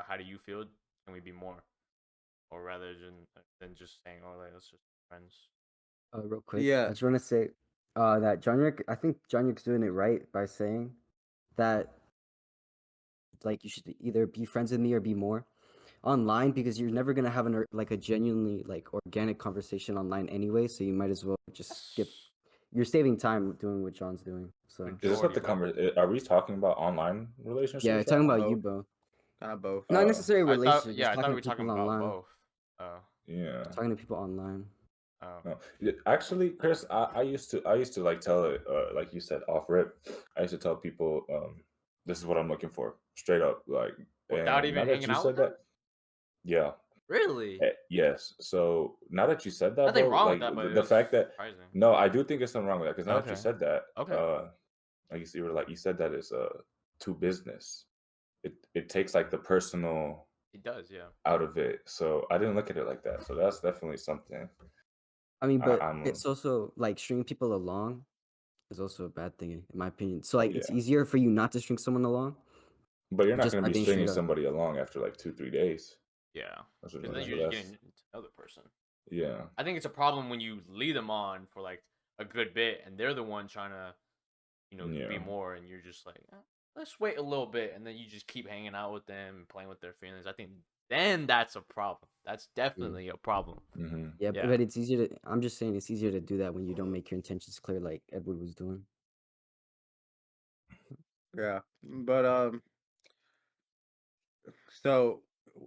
[SPEAKER 1] How do you feel? Can we be more? Or rather than just saying, oh, like, let's just be friends.
[SPEAKER 3] Real quick, I
[SPEAKER 4] Yeah,
[SPEAKER 3] just want to say that I think John Rick's doing it right by saying that like you should either be friends with me or be more online, because you're never gonna have like a genuinely like organic conversation online anyway. So you might as well just skip.
[SPEAKER 1] That's
[SPEAKER 3] You're saving time doing what John's doing. So
[SPEAKER 2] Is this what
[SPEAKER 1] majority,
[SPEAKER 2] the
[SPEAKER 1] but
[SPEAKER 2] Are we talking about online
[SPEAKER 3] yeah,
[SPEAKER 2] relationships right
[SPEAKER 3] talking
[SPEAKER 2] now?
[SPEAKER 3] about you,
[SPEAKER 4] both.
[SPEAKER 3] Bo.
[SPEAKER 4] Kind of both.
[SPEAKER 3] Not
[SPEAKER 2] Uh,
[SPEAKER 3] necessarily relationship, just
[SPEAKER 1] I thought
[SPEAKER 3] talking
[SPEAKER 1] we
[SPEAKER 3] to
[SPEAKER 1] were talking
[SPEAKER 3] people
[SPEAKER 1] about
[SPEAKER 3] online.
[SPEAKER 1] both. Oh,
[SPEAKER 2] yeah.
[SPEAKER 3] Talking to people online.
[SPEAKER 1] oh,
[SPEAKER 2] No, actually, Chris, I used to like tell it, like you said, off rip. I used to tell people, this is what I'm looking for, straight up, like.
[SPEAKER 1] without
[SPEAKER 2] And now
[SPEAKER 1] even
[SPEAKER 2] that
[SPEAKER 1] hanging
[SPEAKER 2] you
[SPEAKER 1] out with
[SPEAKER 2] said
[SPEAKER 1] them.
[SPEAKER 2] that, yeah,
[SPEAKER 1] Really?
[SPEAKER 2] yes. So now that you said that,
[SPEAKER 1] Nothing
[SPEAKER 2] bro,
[SPEAKER 1] wrong with
[SPEAKER 2] like
[SPEAKER 1] that, but it
[SPEAKER 2] the
[SPEAKER 1] was
[SPEAKER 2] fact that,
[SPEAKER 1] surprising.
[SPEAKER 2] no, I do think there's something wrong with that because now that you
[SPEAKER 1] Okay.
[SPEAKER 2] said that,
[SPEAKER 1] Okay.
[SPEAKER 2] like you see, you said that it's to business. It takes like the personal
[SPEAKER 1] It does, yeah.
[SPEAKER 2] out of it. So I didn't look at it like that. So that's definitely something
[SPEAKER 3] I mean, but
[SPEAKER 2] I'm.
[SPEAKER 3] it's also like stringing people along is also a bad thing in my opinion. So
[SPEAKER 2] Oh
[SPEAKER 3] like it's
[SPEAKER 2] yeah.
[SPEAKER 3] easier for you not to string someone along
[SPEAKER 2] But you're not
[SPEAKER 3] just
[SPEAKER 2] going
[SPEAKER 3] by
[SPEAKER 2] to be
[SPEAKER 3] being
[SPEAKER 2] stringing
[SPEAKER 3] straight up.
[SPEAKER 2] somebody along after like 2-3 days.
[SPEAKER 1] Yeah,
[SPEAKER 2] That's what,
[SPEAKER 1] because then
[SPEAKER 2] that's,
[SPEAKER 1] you're
[SPEAKER 2] what
[SPEAKER 1] getting
[SPEAKER 2] that's
[SPEAKER 1] into the other person.
[SPEAKER 2] yeah.
[SPEAKER 1] I think it's a problem when you lead them on for like a good bit, and they're the one trying to, be
[SPEAKER 2] Yeah.
[SPEAKER 1] more, and you're just like, let's wait a little bit, and then you just keep hanging out with them and playing with their feelings. I think then that's a problem. That's definitely a problem.
[SPEAKER 2] Mm-hmm.
[SPEAKER 3] Yeah,
[SPEAKER 1] Yeah.
[SPEAKER 3] but it's easier to. I'm just saying it's easier to do that when you don't make your intentions clear, like Edward was doing.
[SPEAKER 4] Yeah, but so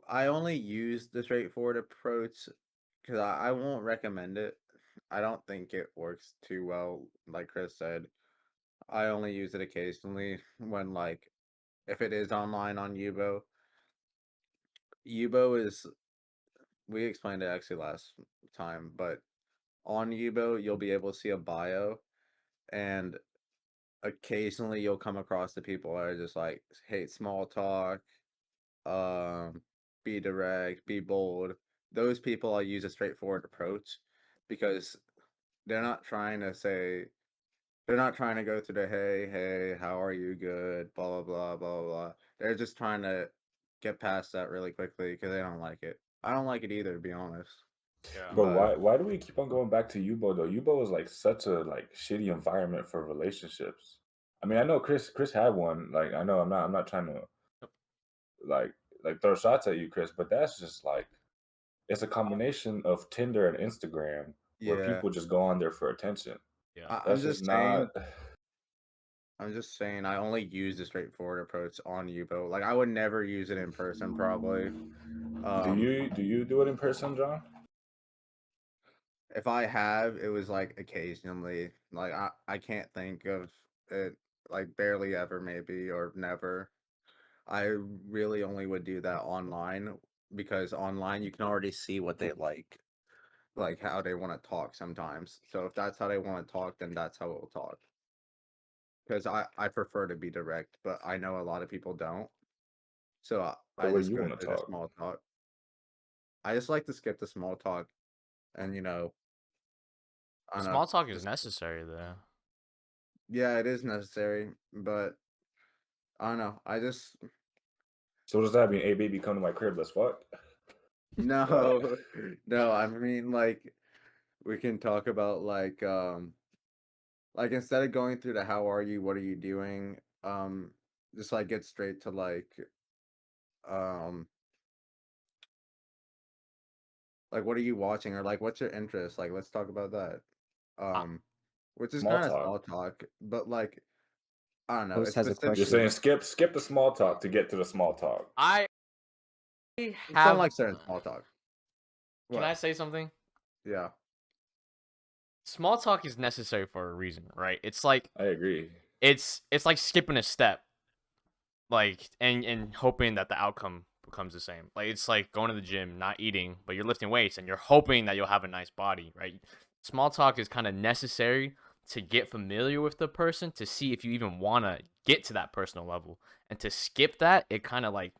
[SPEAKER 4] I only use the straightforward approach because I won't recommend it. I don't think it works too well, like Chris said. I only use it occasionally when like if it is online on Yubo. Yubo is we explained it actually last time, but on Yubo you'll be able to see a bio and occasionally you'll come across the people that are just like hate small talk, um, be direct, be bold. Those people I'll use a straightforward approach because they're not trying to say they're not trying to go through the hey, how are you? Good, blah blah blah blah blah. They're just trying to get past that really quickly because they don't like it. I don't like it either, to be honest.
[SPEAKER 1] Yeah.
[SPEAKER 2] But
[SPEAKER 4] But
[SPEAKER 2] why do we keep on going back to Yubo though? Yubo is like such a like shitty environment for relationships. I mean, I know Chris had one. Like, I know I'm not trying to like throw shots at you, Chris, but that's just like it's a combination of Tinder and Instagram where
[SPEAKER 4] yeah,
[SPEAKER 2] people just go on there for attention.
[SPEAKER 1] Yeah.
[SPEAKER 4] I'm
[SPEAKER 2] That's just
[SPEAKER 4] just
[SPEAKER 2] not.
[SPEAKER 4] saying. I'm just saying. I only use the straightforward approach on Yubo. Like I would never use it in person, probably.
[SPEAKER 2] Do
[SPEAKER 4] Um,
[SPEAKER 2] you do it in person, John?
[SPEAKER 4] If I have, it was like occasionally. Like I can't think of it like barely ever maybe or never. I really only would do that online because online you can already see what they like how they want to talk sometimes. So if that's how they want to talk, then that's how we'll talk. Because I prefer to be direct, but I know a lot of people don't. So
[SPEAKER 2] The
[SPEAKER 4] I
[SPEAKER 2] way
[SPEAKER 4] just
[SPEAKER 2] you
[SPEAKER 4] go
[SPEAKER 2] want to
[SPEAKER 4] through the
[SPEAKER 2] talk.
[SPEAKER 4] small talk. I just like to skip the small talk and I don't know,
[SPEAKER 1] Small talk is
[SPEAKER 4] just
[SPEAKER 1] necessary though.
[SPEAKER 4] yeah, it is necessary, but I don't know. I just
[SPEAKER 2] So does that mean, hey baby, come to my crib, let's fuck? What?
[SPEAKER 4] no, no. I mean, like we can talk about like instead of going through the how are you, what are you doing, just like get straight to um, like what are you watching or like what's your interest? Like let's talk about that.
[SPEAKER 1] I,
[SPEAKER 4] Um, which is
[SPEAKER 2] Small
[SPEAKER 4] kind of
[SPEAKER 2] talk.
[SPEAKER 4] small talk, but like I don't know.
[SPEAKER 3] Host
[SPEAKER 4] It's
[SPEAKER 3] has a
[SPEAKER 2] You're
[SPEAKER 4] specifically
[SPEAKER 2] saying
[SPEAKER 3] question.
[SPEAKER 2] skip the small talk to get to the small talk.
[SPEAKER 1] I
[SPEAKER 4] just don't
[SPEAKER 1] have.
[SPEAKER 4] like certain small talk.
[SPEAKER 1] Can I
[SPEAKER 4] What?
[SPEAKER 1] say something?
[SPEAKER 4] Yeah.
[SPEAKER 1] Small talk is necessary for a reason, right? It's like
[SPEAKER 2] I agree.
[SPEAKER 1] it's like skipping a step, like and hoping that the outcome becomes the same. Like it's like going to the gym, not eating, but you're lifting weights and you're hoping that you'll have a nice body, right? Small talk is kind of necessary to get familiar with the person to see if you even want to get to that personal level. And to skip that, it kind of like,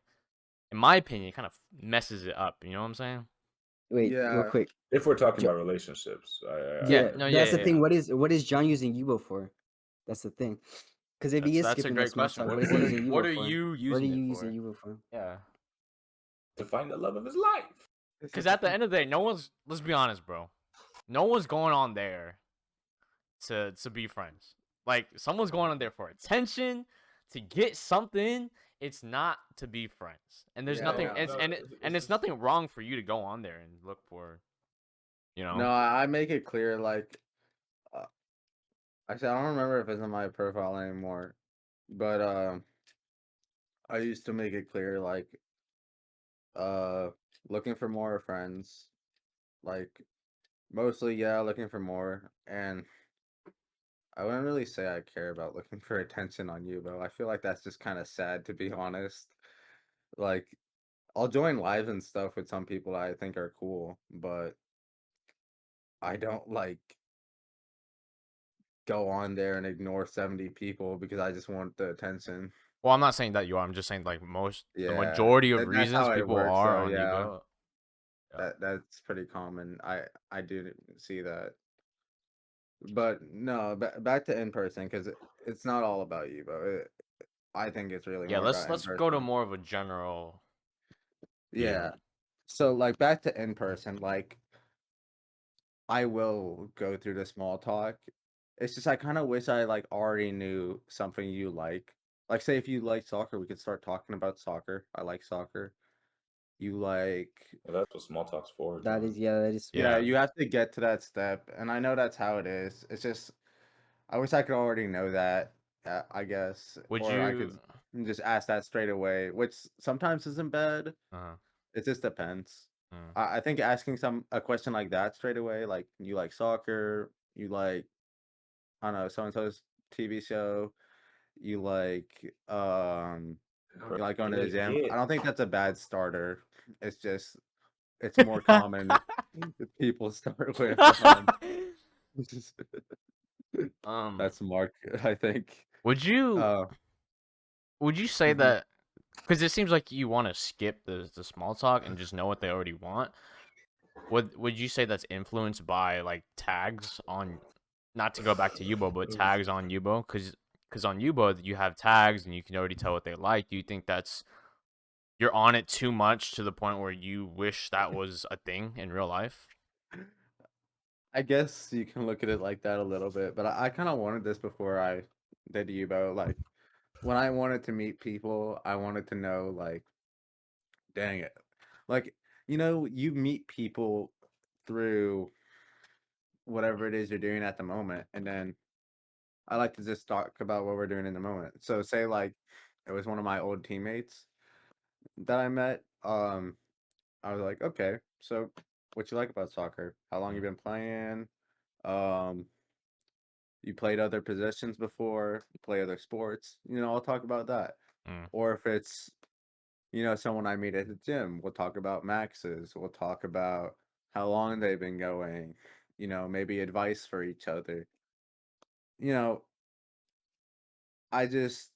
[SPEAKER 1] in my opinion, it kind of messes it up. You know what I'm saying?
[SPEAKER 3] Wait, real
[SPEAKER 4] Yeah.
[SPEAKER 3] quick.
[SPEAKER 2] If we're talking
[SPEAKER 3] Jo-
[SPEAKER 2] about relationships,
[SPEAKER 1] Yeah.
[SPEAKER 3] yeah,
[SPEAKER 1] No. Yeah.
[SPEAKER 3] that's the
[SPEAKER 1] Yeah. Yeah.
[SPEAKER 3] thing. What is John using Yubo for? That's the thing. Because if he is
[SPEAKER 1] That's a
[SPEAKER 3] skipping that
[SPEAKER 1] great
[SPEAKER 3] small
[SPEAKER 1] question.
[SPEAKER 3] talk,
[SPEAKER 1] What
[SPEAKER 3] what is he
[SPEAKER 1] what are
[SPEAKER 3] using
[SPEAKER 1] what
[SPEAKER 3] Yubo
[SPEAKER 1] are
[SPEAKER 3] for?
[SPEAKER 1] you
[SPEAKER 3] What are
[SPEAKER 1] using
[SPEAKER 3] you
[SPEAKER 1] it
[SPEAKER 3] using
[SPEAKER 1] for?
[SPEAKER 3] Yubo for?
[SPEAKER 1] Yeah.
[SPEAKER 2] to find the love of his life.
[SPEAKER 1] Because at the end of the day, no one's. Let's be honest, bro. No one's going on there to be friends. Like someone's going on there for attention, to get something. It's not to be friends. And there's
[SPEAKER 4] Yeah,
[SPEAKER 1] nothing.
[SPEAKER 2] No,
[SPEAKER 1] It's
[SPEAKER 4] no.
[SPEAKER 2] no,
[SPEAKER 1] and it, and
[SPEAKER 2] it's
[SPEAKER 1] it's
[SPEAKER 2] just,
[SPEAKER 1] nothing wrong for you to go on there and look for. You
[SPEAKER 4] No,
[SPEAKER 1] know.
[SPEAKER 4] I make it clear like uh, actually I don't remember if it's in my profile anymore, but I used to make it clear like uh looking for more friends, like mostly yeah, looking for more, and I wouldn't really say I care about looking for attention on you, but I feel like that's just kind of sad to be honest. Like I'll join lives and stuff with some people that I think are cool, but I don't like go on there and ignore 70 people because I just want the attention.
[SPEAKER 1] Well, I'm not saying that you are. I'm just saying like the
[SPEAKER 4] Yeah,
[SPEAKER 1] majority of
[SPEAKER 4] that's
[SPEAKER 1] reasons
[SPEAKER 4] how it
[SPEAKER 1] people
[SPEAKER 4] works.
[SPEAKER 1] are
[SPEAKER 4] So
[SPEAKER 1] on
[SPEAKER 4] yeah,
[SPEAKER 1] Evo. Yeah.
[SPEAKER 4] that's pretty common. I do see that, but no, back to in person because it's not all about you, but I think it's really
[SPEAKER 1] Yeah,
[SPEAKER 4] more about in
[SPEAKER 1] let's go to
[SPEAKER 4] person.
[SPEAKER 1] more of a general view.
[SPEAKER 4] Yeah. So like back to in person, like I will go through the small talk. It's just I kind of wish I like already knew something you like. Like say if you like soccer, we could start talking about soccer. I like soccer. You like
[SPEAKER 2] Yeah, that's what small talk's for,
[SPEAKER 3] That
[SPEAKER 2] John.
[SPEAKER 3] is, yeah, that is
[SPEAKER 4] yeah,
[SPEAKER 1] Yeah.
[SPEAKER 3] smart.
[SPEAKER 4] you have to get to that step, and I know that's how it is. It's just I wish I could already know that, I guess,
[SPEAKER 1] Would
[SPEAKER 4] or I
[SPEAKER 1] you
[SPEAKER 4] could just ask that straight away, which sometimes isn't bad.
[SPEAKER 1] uh
[SPEAKER 4] It just depends.
[SPEAKER 1] mm,
[SPEAKER 4] I think asking a question like that straight away, like you like soccer, you like I don't know so and so's TV show, you like
[SPEAKER 2] Bro,
[SPEAKER 4] you like going to the
[SPEAKER 2] get
[SPEAKER 4] gym. I
[SPEAKER 2] get.
[SPEAKER 4] don't think that's a bad starter. It's just it's more common if people start with
[SPEAKER 1] um
[SPEAKER 4] that's Mark, I think.
[SPEAKER 1] would you
[SPEAKER 4] Uh,
[SPEAKER 1] would you say
[SPEAKER 4] mhm.
[SPEAKER 1] that because it seems like you want to skip the small talk and just know what they already want. Would you say that's influenced by like tags on, not to go back to Yubo, but tags on Yubo? Because on Yubo you have tags and you can already tell what they like. Do you think that's you're on it too much to the point where you wish that was a thing in real life?
[SPEAKER 4] I guess you can look at it like that a little bit, but I kind of wanted this before I did Yubo. Like when I wanted to meet people, I wanted to know like, dang it, like you meet people through whatever it is you're doing at the moment, and then I like to just talk about what we're doing in the moment. So say like it was one of my old teammates that I met. I was like, okay, so what you like about soccer? How long you
[SPEAKER 1] Mm,
[SPEAKER 4] been playing? Um, you played other positions before, you play other sports, I'll talk about that.
[SPEAKER 1] mm,
[SPEAKER 4] Or if it's, someone I meet at the gym, we'll talk about maxes, we'll talk about how long they've been going, maybe advice for each other. You know, I just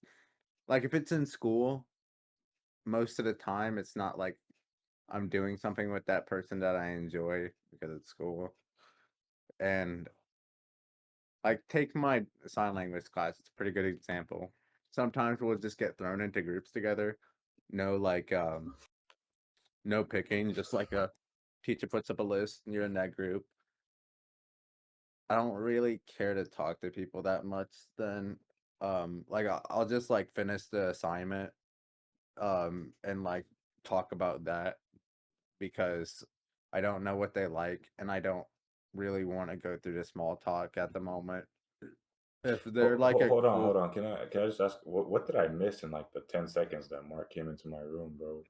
[SPEAKER 4] like if it's in school, most of the time it's not like I'm doing something with that person that I enjoy because it's school. And like take my sign language class, it's a pretty good example. Sometimes we'll just get thrown into groups together. No like no picking, just like a teacher puts up a list and you're in that group. I don't really care to talk to people that much then. Like I'll just like finish the assignment and like talk about that because I don't know what they like and I don't really want to go through the small talk at the moment. If they're like a
[SPEAKER 2] Hold on,
[SPEAKER 4] cool
[SPEAKER 2] hold on. Can I just ask what did I miss in like the 10 seconds that Mark came into my room, bro?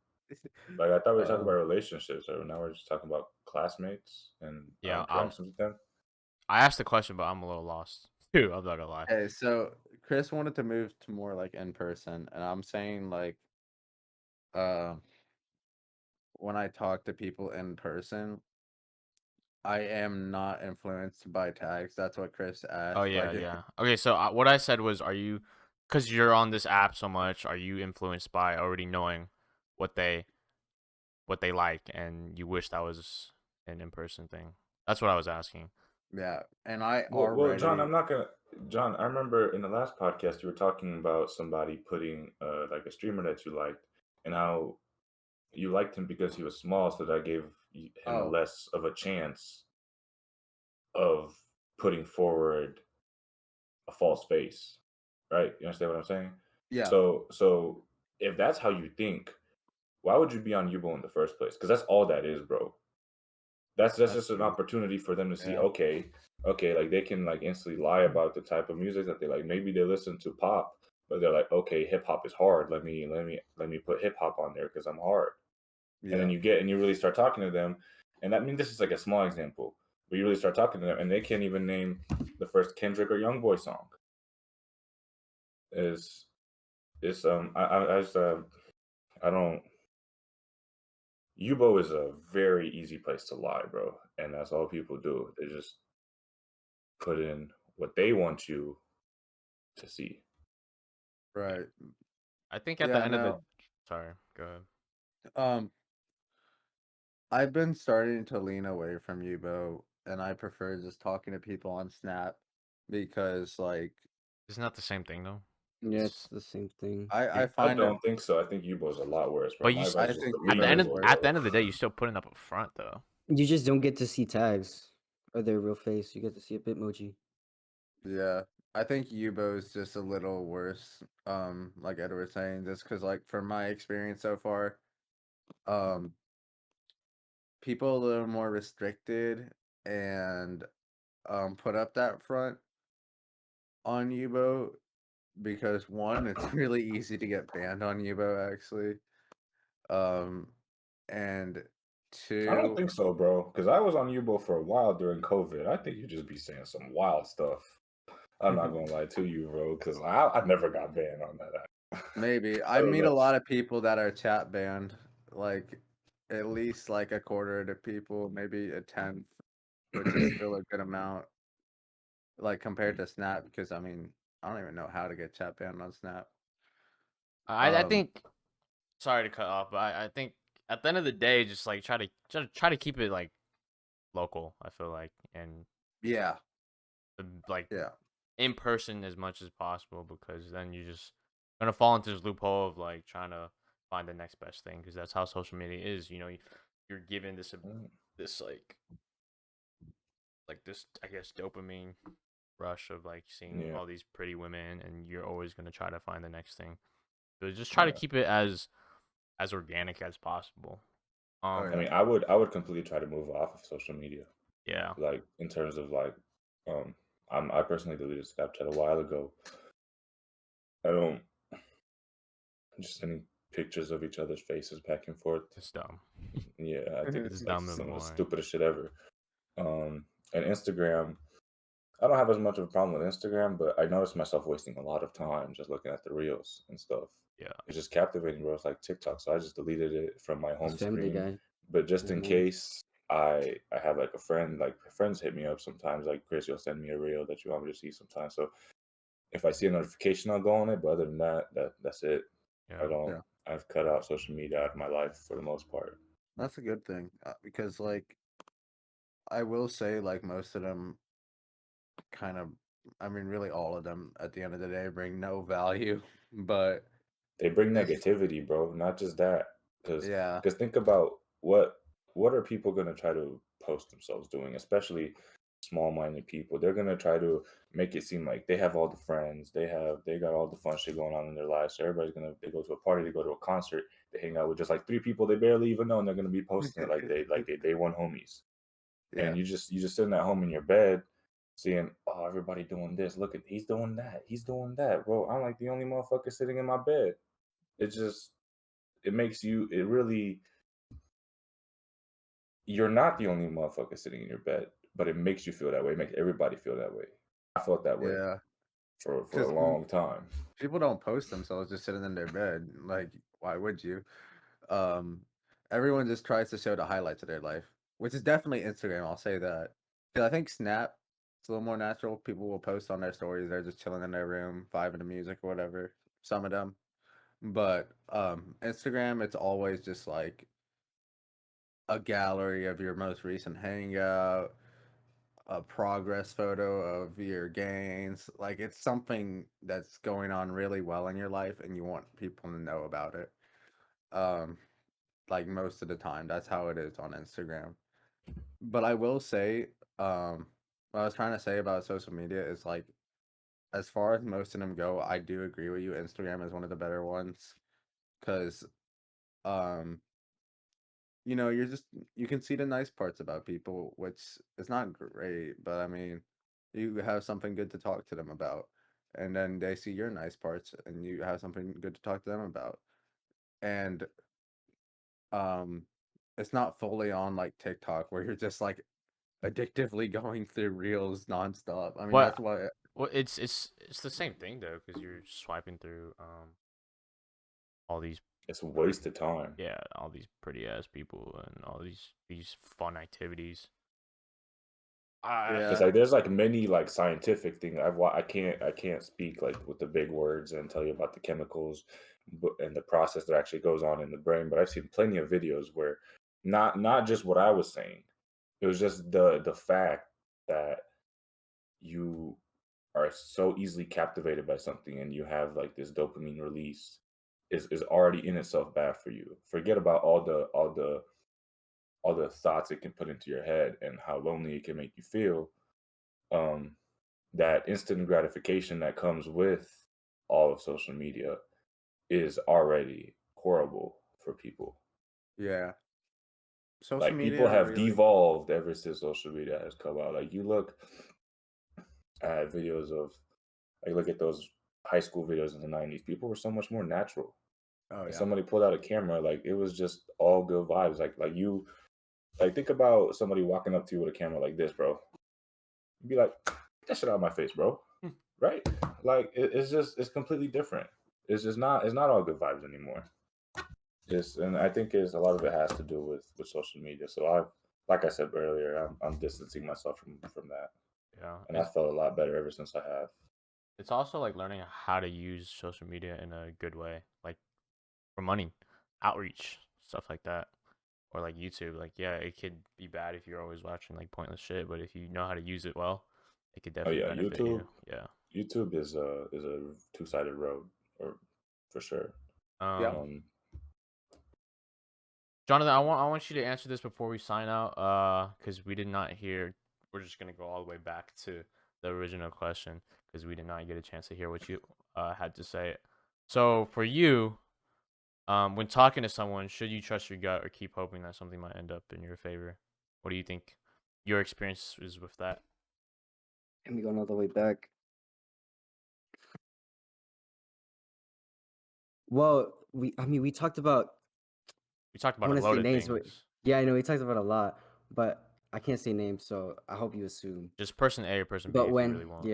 [SPEAKER 2] Like I thought we were talking about
[SPEAKER 4] um
[SPEAKER 2] relationships, or now we're just talking about classmates and
[SPEAKER 1] yeah,
[SPEAKER 2] interactions with them.
[SPEAKER 1] I asked the question, but I'm a little lost too. I'm not gonna lie.
[SPEAKER 4] okay, so Chris wanted to move to more like in person and I'm saying like uh when I talk to people in person, I am not influenced by tags. That's what Chris
[SPEAKER 1] Oh
[SPEAKER 4] asked.
[SPEAKER 1] yeah,
[SPEAKER 4] Like
[SPEAKER 1] yeah. Okay, so what I said was, are you, because you're on this app so much, are you influenced by already knowing what they what they like, and you wish that was an in person thing? That's what I was asking.
[SPEAKER 4] yeah, and I
[SPEAKER 2] Well, John,
[SPEAKER 4] already
[SPEAKER 2] I'm not gonna. John, I remember in the last podcast you were talking about somebody putting like a streamer that you liked, and how you liked him because he was small, so that gave him a
[SPEAKER 4] oh,
[SPEAKER 2] less of a chance of putting forward a false face, right? You understand what I'm saying?
[SPEAKER 4] yeah,
[SPEAKER 2] So if that's how you think, why would you be on Yubo in the first place? Because that's all that is, bro. That's
[SPEAKER 4] that's
[SPEAKER 2] just an
[SPEAKER 4] true.
[SPEAKER 2] opportunity for them to see,
[SPEAKER 4] Yeah.
[SPEAKER 2] okay, like they can like instantly lie about the type of music that they like. Maybe they listen to pop, but they're like, okay, hip hop is hard. Let me put hip hop on there because I'm hard. And then
[SPEAKER 4] Yeah.
[SPEAKER 2] you really start talking to them, and I mean this is like a small example, but you really start talking to them, and they can't even name the first Kendrick or YoungBoy song. Is I just I don't. Yubo is a very easy place to lie, bro, and that's all people do. They just put in what they want you to see.
[SPEAKER 4] Right.
[SPEAKER 1] I think at the
[SPEAKER 4] Yeah,
[SPEAKER 1] end of the,
[SPEAKER 4] no.
[SPEAKER 1] sorry, go ahead.
[SPEAKER 4] Um I've been starting to lean away from Yubo and I prefer just talking to people on Snap because like
[SPEAKER 1] Isn't that the same thing though?
[SPEAKER 3] Yeah, it's the same thing.
[SPEAKER 4] I
[SPEAKER 2] I
[SPEAKER 4] find it.
[SPEAKER 2] don't think so. I think Yubo's a lot worse, bro.
[SPEAKER 1] But
[SPEAKER 2] My
[SPEAKER 4] I
[SPEAKER 2] advice is just
[SPEAKER 4] think
[SPEAKER 1] at the
[SPEAKER 2] delete
[SPEAKER 1] end
[SPEAKER 4] Yubo's
[SPEAKER 1] of
[SPEAKER 2] Yubo,
[SPEAKER 4] worse.
[SPEAKER 2] bro.
[SPEAKER 1] the day, you're still putting up a front though.
[SPEAKER 3] You just don't get to see tags or their real face. You get to see a Bitmoji.
[SPEAKER 4] Yeah, I think Yubo's just a little worse. Like Ed was saying, just because like from my experience so far, um, people a little more restricted and put up that front on Yubo because one, it's really easy to get banned on Yubo actually. Um, and
[SPEAKER 2] I don't
[SPEAKER 4] two,
[SPEAKER 2] think so, bro. Because I was on Yubo for a while during COVID. I think you just be saying some wild stuff. I'm not gonna lie to you, bro, because I never got banned on that app.
[SPEAKER 4] maybe
[SPEAKER 2] I
[SPEAKER 4] I
[SPEAKER 2] don't
[SPEAKER 4] meet a
[SPEAKER 2] know.
[SPEAKER 4] lot of people that are chat banned, like at least like a quarter of the people, maybe a tenth, which is still a good amount, like compared to Snap. Because I mean, I don't even know how to get chat banned on Snap.
[SPEAKER 1] I
[SPEAKER 4] Um,
[SPEAKER 1] think. Sorry to cut off, but I think at the end of the day, just like try to keep it like local. I feel like and
[SPEAKER 4] yeah,
[SPEAKER 1] like
[SPEAKER 4] yeah,
[SPEAKER 1] in person as much as possible because then you're just gonna fall into this loophole of like trying to find the next best thing because that's how social media is. You know, you're given this like this I guess dopamine rush of like seeing
[SPEAKER 2] Yeah,
[SPEAKER 1] all these pretty women and you're always gonna try to find the next thing. So just try to
[SPEAKER 2] yeah.
[SPEAKER 1] keep it as organic as possible.
[SPEAKER 4] oh
[SPEAKER 2] I
[SPEAKER 4] yeah,
[SPEAKER 2] mean, I would completely try to move off of social media.
[SPEAKER 1] Yeah.
[SPEAKER 2] Like in terms of like, um, I personally deleted Snapchat a while ago. I don't just sending pictures of each other's faces back and forth.
[SPEAKER 1] It's dumb.
[SPEAKER 2] Yeah, I think
[SPEAKER 1] It's
[SPEAKER 2] it's like
[SPEAKER 1] dumb and
[SPEAKER 2] some of the
[SPEAKER 1] boring.
[SPEAKER 2] stupidest shit ever. And Instagram, I don't have as much of a problem with Instagram, but I noticed myself wasting a lot of time just looking at the reels and stuff.
[SPEAKER 1] Yeah.
[SPEAKER 2] It's just captivating, bro. It's like TikTok, so I just deleted it from my
[SPEAKER 3] This
[SPEAKER 2] home
[SPEAKER 3] Family
[SPEAKER 2] screen.
[SPEAKER 3] Guy.
[SPEAKER 2] But just
[SPEAKER 3] His
[SPEAKER 2] in
[SPEAKER 3] mom.
[SPEAKER 2] case I have like a friend, like friends hit me up sometimes, like Chris, you'll send me a reel that you want me to see sometimes. So if I see a notification, I'll go on it. But other than that, that's it. I
[SPEAKER 1] Yeah.
[SPEAKER 2] don't.
[SPEAKER 4] yeah.
[SPEAKER 2] I've cut out social media out of my life for the most part.
[SPEAKER 4] That's a good thing because like I will say like most of them kind of, I mean, really all of them at the end of the day bring no value, but
[SPEAKER 2] They bring
[SPEAKER 4] it's
[SPEAKER 2] negativity, bro. Not just that, because
[SPEAKER 4] yeah,
[SPEAKER 2] think about what are people gonna try to post themselves doing, especially small-minded people. They're gonna try to make it seem like they have all the friends, they got all the fun shit going on in their lives. So everybody's gonna they go to a party, they go to a concert, they hang out with just like three people they barely even know, and they're gonna be posting it like they day one homies.
[SPEAKER 4] yeah,
[SPEAKER 2] And you just sitting at home in your bed seeing, oh, everybody doing this. Look at he's doing that, bro. I'm like the only motherfucker sitting in my bed. It just it makes you it really you're not the only motherfucker sitting in your bed, but it makes you feel that way. It makes everybody feel that way. I felt that way
[SPEAKER 4] yeah.
[SPEAKER 2] for
[SPEAKER 4] Because
[SPEAKER 2] a long time.
[SPEAKER 4] people don't post themselves just sitting in their bed. Like, why would you? Um, Everyone just tries to show the highlights of their life, which is definitely Instagram. I'll say that. 'Cause I think Snap, it's a little more natural. People will post on their stories. They're just chilling in their room, vibing to music or whatever. Some of them, but Instagram, it's always just like a gallery of your most recent hangout, a progress photo of your gains. Like it's something that's going on really well in your life and you want people to know about it. Um, like most of the time, that's how it is on Instagram. But I will say, what I was trying to say about social media is like, as far as most of them go, I do agree with you. Instagram is one of the better ones because, um, you're just you can see the nice parts about people, which is not great, but I mean, you have something good to talk to them about, and then they see your nice parts, and you have something good to talk to them about, and um, it's not fully on like TikTok where you're just like addictively going through reels nonstop. I mean,
[SPEAKER 1] What?
[SPEAKER 4] that's why.
[SPEAKER 1] Well, it's the same thing though, because you're swiping through all these
[SPEAKER 2] It's a waste of time.
[SPEAKER 1] yeah all these pretty ass people and all these fun activities.
[SPEAKER 2] Because
[SPEAKER 4] Yeah,
[SPEAKER 2] like there's like many like scientific things I can't speak like with the big words and tell you about the chemicals and the process that actually goes on in the brain, but I've seen plenty of videos where not just what I was saying. It was just the fact that you are so easily captivated by something, and you have like this dopamine release is already in itself bad for you. Forget about all the thoughts it can put into your head and how lonely it can make you feel. Um, that instant gratification that comes with all of social media is already horrible for people.
[SPEAKER 4] Yeah. Social
[SPEAKER 2] Like people
[SPEAKER 4] media
[SPEAKER 2] have
[SPEAKER 4] really.
[SPEAKER 2] devolved ever since social media has come out. Like you look at videos of, like look at those high school videos in the 90s. People were so much more natural.
[SPEAKER 4] Oh
[SPEAKER 2] Like
[SPEAKER 4] yeah.
[SPEAKER 2] somebody pulled out a camera, like it was just all good vibes. Like you, like think about somebody walking up to you with a camera like this, bro. You'd be like, "Get that shit out of my face, bro." Right? Like it's completely different. It's not all good vibes anymore. And I think is a lot of it has to do with social media. So like I said earlier, I'm distancing myself from that,
[SPEAKER 1] Yeah,
[SPEAKER 2] and I felt a lot better ever since I have.
[SPEAKER 1] it's also like learning how to use social media in a good way, like for money, outreach, stuff like that, or like YouTube. Like, yeah, it could be bad if you're always watching like pointless shit, but if you know how to use it well, it could
[SPEAKER 2] Oh
[SPEAKER 1] definitely
[SPEAKER 2] yeah,
[SPEAKER 1] benefit you. Yeah.
[SPEAKER 2] YouTube is a two-sided road, or for sure.
[SPEAKER 4] Yep.
[SPEAKER 1] Um,
[SPEAKER 2] Um,
[SPEAKER 1] Jonathan, I want you to answer this before we sign out. Because we did not hear. We're just gonna go all the way back to the original question because we did not get a chance to hear what you had to say. So for you, when talking to someone, should you trust your gut or keep hoping that something might end up in your favor? What do you think your experience is with that?
[SPEAKER 3] Let me go all the way back. Well, we talked about.
[SPEAKER 1] We talked
[SPEAKER 3] I
[SPEAKER 1] about a
[SPEAKER 3] want to say
[SPEAKER 1] load of
[SPEAKER 3] names, but
[SPEAKER 1] things.
[SPEAKER 3] yeah, I know we talked about a lot, but I can't say names, so I hope you assume.
[SPEAKER 1] Just person A or person B
[SPEAKER 3] But
[SPEAKER 1] if you really want.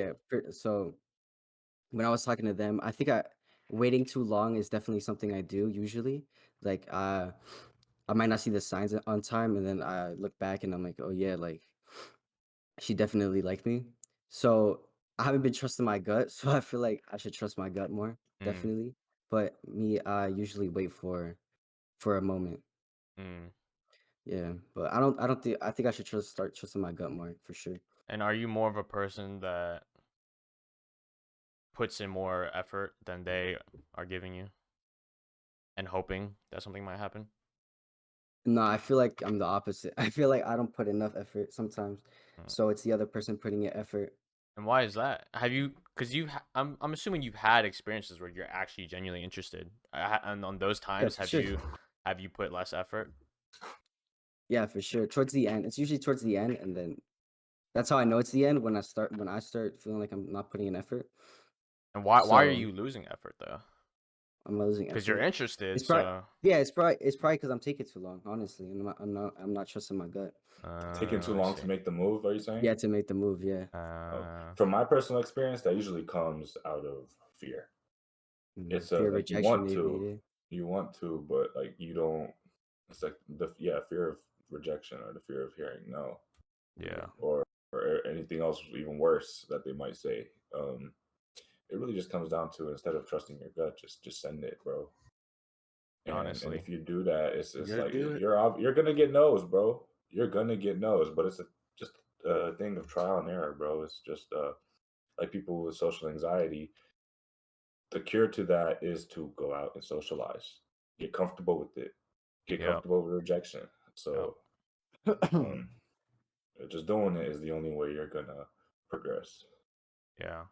[SPEAKER 3] so when I was talking to them, I think I waiting too long is definitely something I do usually. Like I might not see the signs on time, and then I look back and I'm like, oh yeah, like she definitely liked me. So I haven't been trusting my gut, so I feel like I should trust my gut more,
[SPEAKER 1] Mm,
[SPEAKER 3] definitely. But me, I usually wait for a moment.
[SPEAKER 1] mm.
[SPEAKER 3] Yeah, but I don't think I think I should start trusting my gut more for sure.
[SPEAKER 1] And are you more of a person that puts in more effort than they are giving you and hoping that something might happen?
[SPEAKER 3] No, I feel like I'm the opposite. I feel like I don't put enough effort sometimes,
[SPEAKER 1] Mm.
[SPEAKER 3] so it's the other person putting in effort.
[SPEAKER 1] And why is that? Have you? Because I'm assuming you've had experiences where you're actually genuinely interested. And on those
[SPEAKER 3] Yeah,
[SPEAKER 1] times,
[SPEAKER 3] for sure.
[SPEAKER 1] have you put less effort?
[SPEAKER 3] Yeah, for sure. Towards the end, it's usually towards the end, and then that's how I know it's the end when I start feeling like I'm not putting in effort.
[SPEAKER 1] And why are
[SPEAKER 3] So
[SPEAKER 1] you losing effort though?
[SPEAKER 3] I'm losing
[SPEAKER 1] Because you're
[SPEAKER 3] effort.
[SPEAKER 1] interested,
[SPEAKER 3] It's probably
[SPEAKER 1] so
[SPEAKER 3] yeah, it's probably because I'm taking too long, honestly, and I'm not trusting my gut.
[SPEAKER 2] taking too
[SPEAKER 1] I
[SPEAKER 2] long
[SPEAKER 1] see.
[SPEAKER 2] to make the move. Are you saying?
[SPEAKER 3] Yeah, to make the move. Yeah.
[SPEAKER 2] Oh,
[SPEAKER 1] Uh,
[SPEAKER 2] from my personal experience, that usually comes out of fear. It's
[SPEAKER 3] Fear of
[SPEAKER 2] like
[SPEAKER 3] rejection, maybe. Yeah.
[SPEAKER 2] you want to, but like you don't. It's like the fear of rejection or the fear of hearing no,
[SPEAKER 1] yeah,
[SPEAKER 2] or anything else even worse that they might say. It really just comes down to, instead of trusting your gut, just send it, bro. And
[SPEAKER 1] honestly,
[SPEAKER 2] if you do that,
[SPEAKER 4] You
[SPEAKER 2] it's
[SPEAKER 4] gotta
[SPEAKER 2] like
[SPEAKER 4] do it.
[SPEAKER 2] you're gonna get no's, bro. You're gonna get no's, but it's just a thing of trial and error, bro. It's just like people with social anxiety. The cure to that is to go out and socialize, get comfortable with it, get
[SPEAKER 1] yeah,
[SPEAKER 2] comfortable with rejection.
[SPEAKER 1] yeah,
[SPEAKER 2] So um, just doing it is the only way you're gonna progress.
[SPEAKER 1] yeah.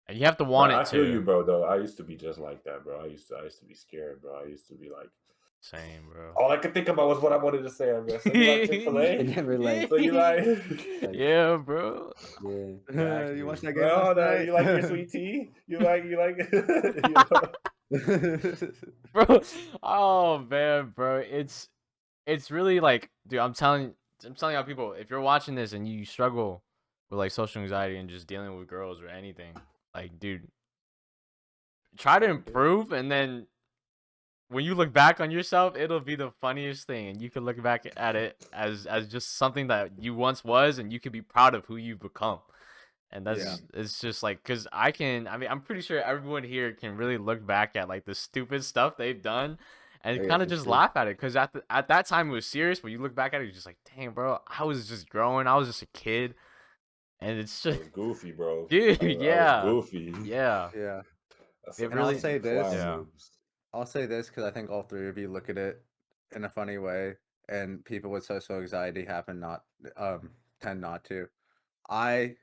[SPEAKER 1] And you have to
[SPEAKER 2] But
[SPEAKER 1] want
[SPEAKER 2] I
[SPEAKER 1] it
[SPEAKER 2] feel
[SPEAKER 1] too.
[SPEAKER 2] you, bro. Though I used to be just like that, bro. I used to be scared, bro. I used to be like,
[SPEAKER 1] Same, bro.
[SPEAKER 2] all I could think about was what I wanted to say. I mean, so you like Chick-fil-A?
[SPEAKER 3] And never like
[SPEAKER 2] So you like,
[SPEAKER 3] like
[SPEAKER 1] Yeah, bro.
[SPEAKER 3] yeah.
[SPEAKER 4] You
[SPEAKER 1] Exactly.
[SPEAKER 4] watched that game
[SPEAKER 2] well,
[SPEAKER 4] last
[SPEAKER 2] hold on,
[SPEAKER 4] night?
[SPEAKER 2] you like your sweet tea? You like, you know?
[SPEAKER 1] Bro, oh man, bro, it's really like, dude, I'm telling y'all people, if you're watching this and you struggle with like social anxiety and just dealing with girls or anything, like, dude, try to
[SPEAKER 4] Don't do it.
[SPEAKER 1] improve, and then when you look back on yourself, it'll be the funniest thing, and you can look back at it as just something that you once was, and you can be proud of who you've become. And
[SPEAKER 4] Yeah.
[SPEAKER 1] it's just like, because I mean, I'm pretty sure everyone here can really look back at like the stupid stuff they've done and
[SPEAKER 3] Oh yeah,
[SPEAKER 1] kind of
[SPEAKER 3] for
[SPEAKER 1] just
[SPEAKER 3] sure.
[SPEAKER 1] laugh at it. Because at that time it was serious, but you look back at it, you're just like, dang, bro, I was just growing. I was just a kid. and it's
[SPEAKER 2] I
[SPEAKER 1] just,
[SPEAKER 2] was goofy, bro.
[SPEAKER 1] dude,
[SPEAKER 2] I was
[SPEAKER 1] yeah,
[SPEAKER 2] goofy.
[SPEAKER 1] yeah,
[SPEAKER 4] Yeah.
[SPEAKER 2] That's
[SPEAKER 1] it
[SPEAKER 2] some
[SPEAKER 4] And I'll
[SPEAKER 1] really,
[SPEAKER 4] say this.
[SPEAKER 2] flying
[SPEAKER 1] yeah,
[SPEAKER 2] moves.
[SPEAKER 4] I'll say this because I think all three of you look at it in a funny way, and people with social anxiety tend not to. I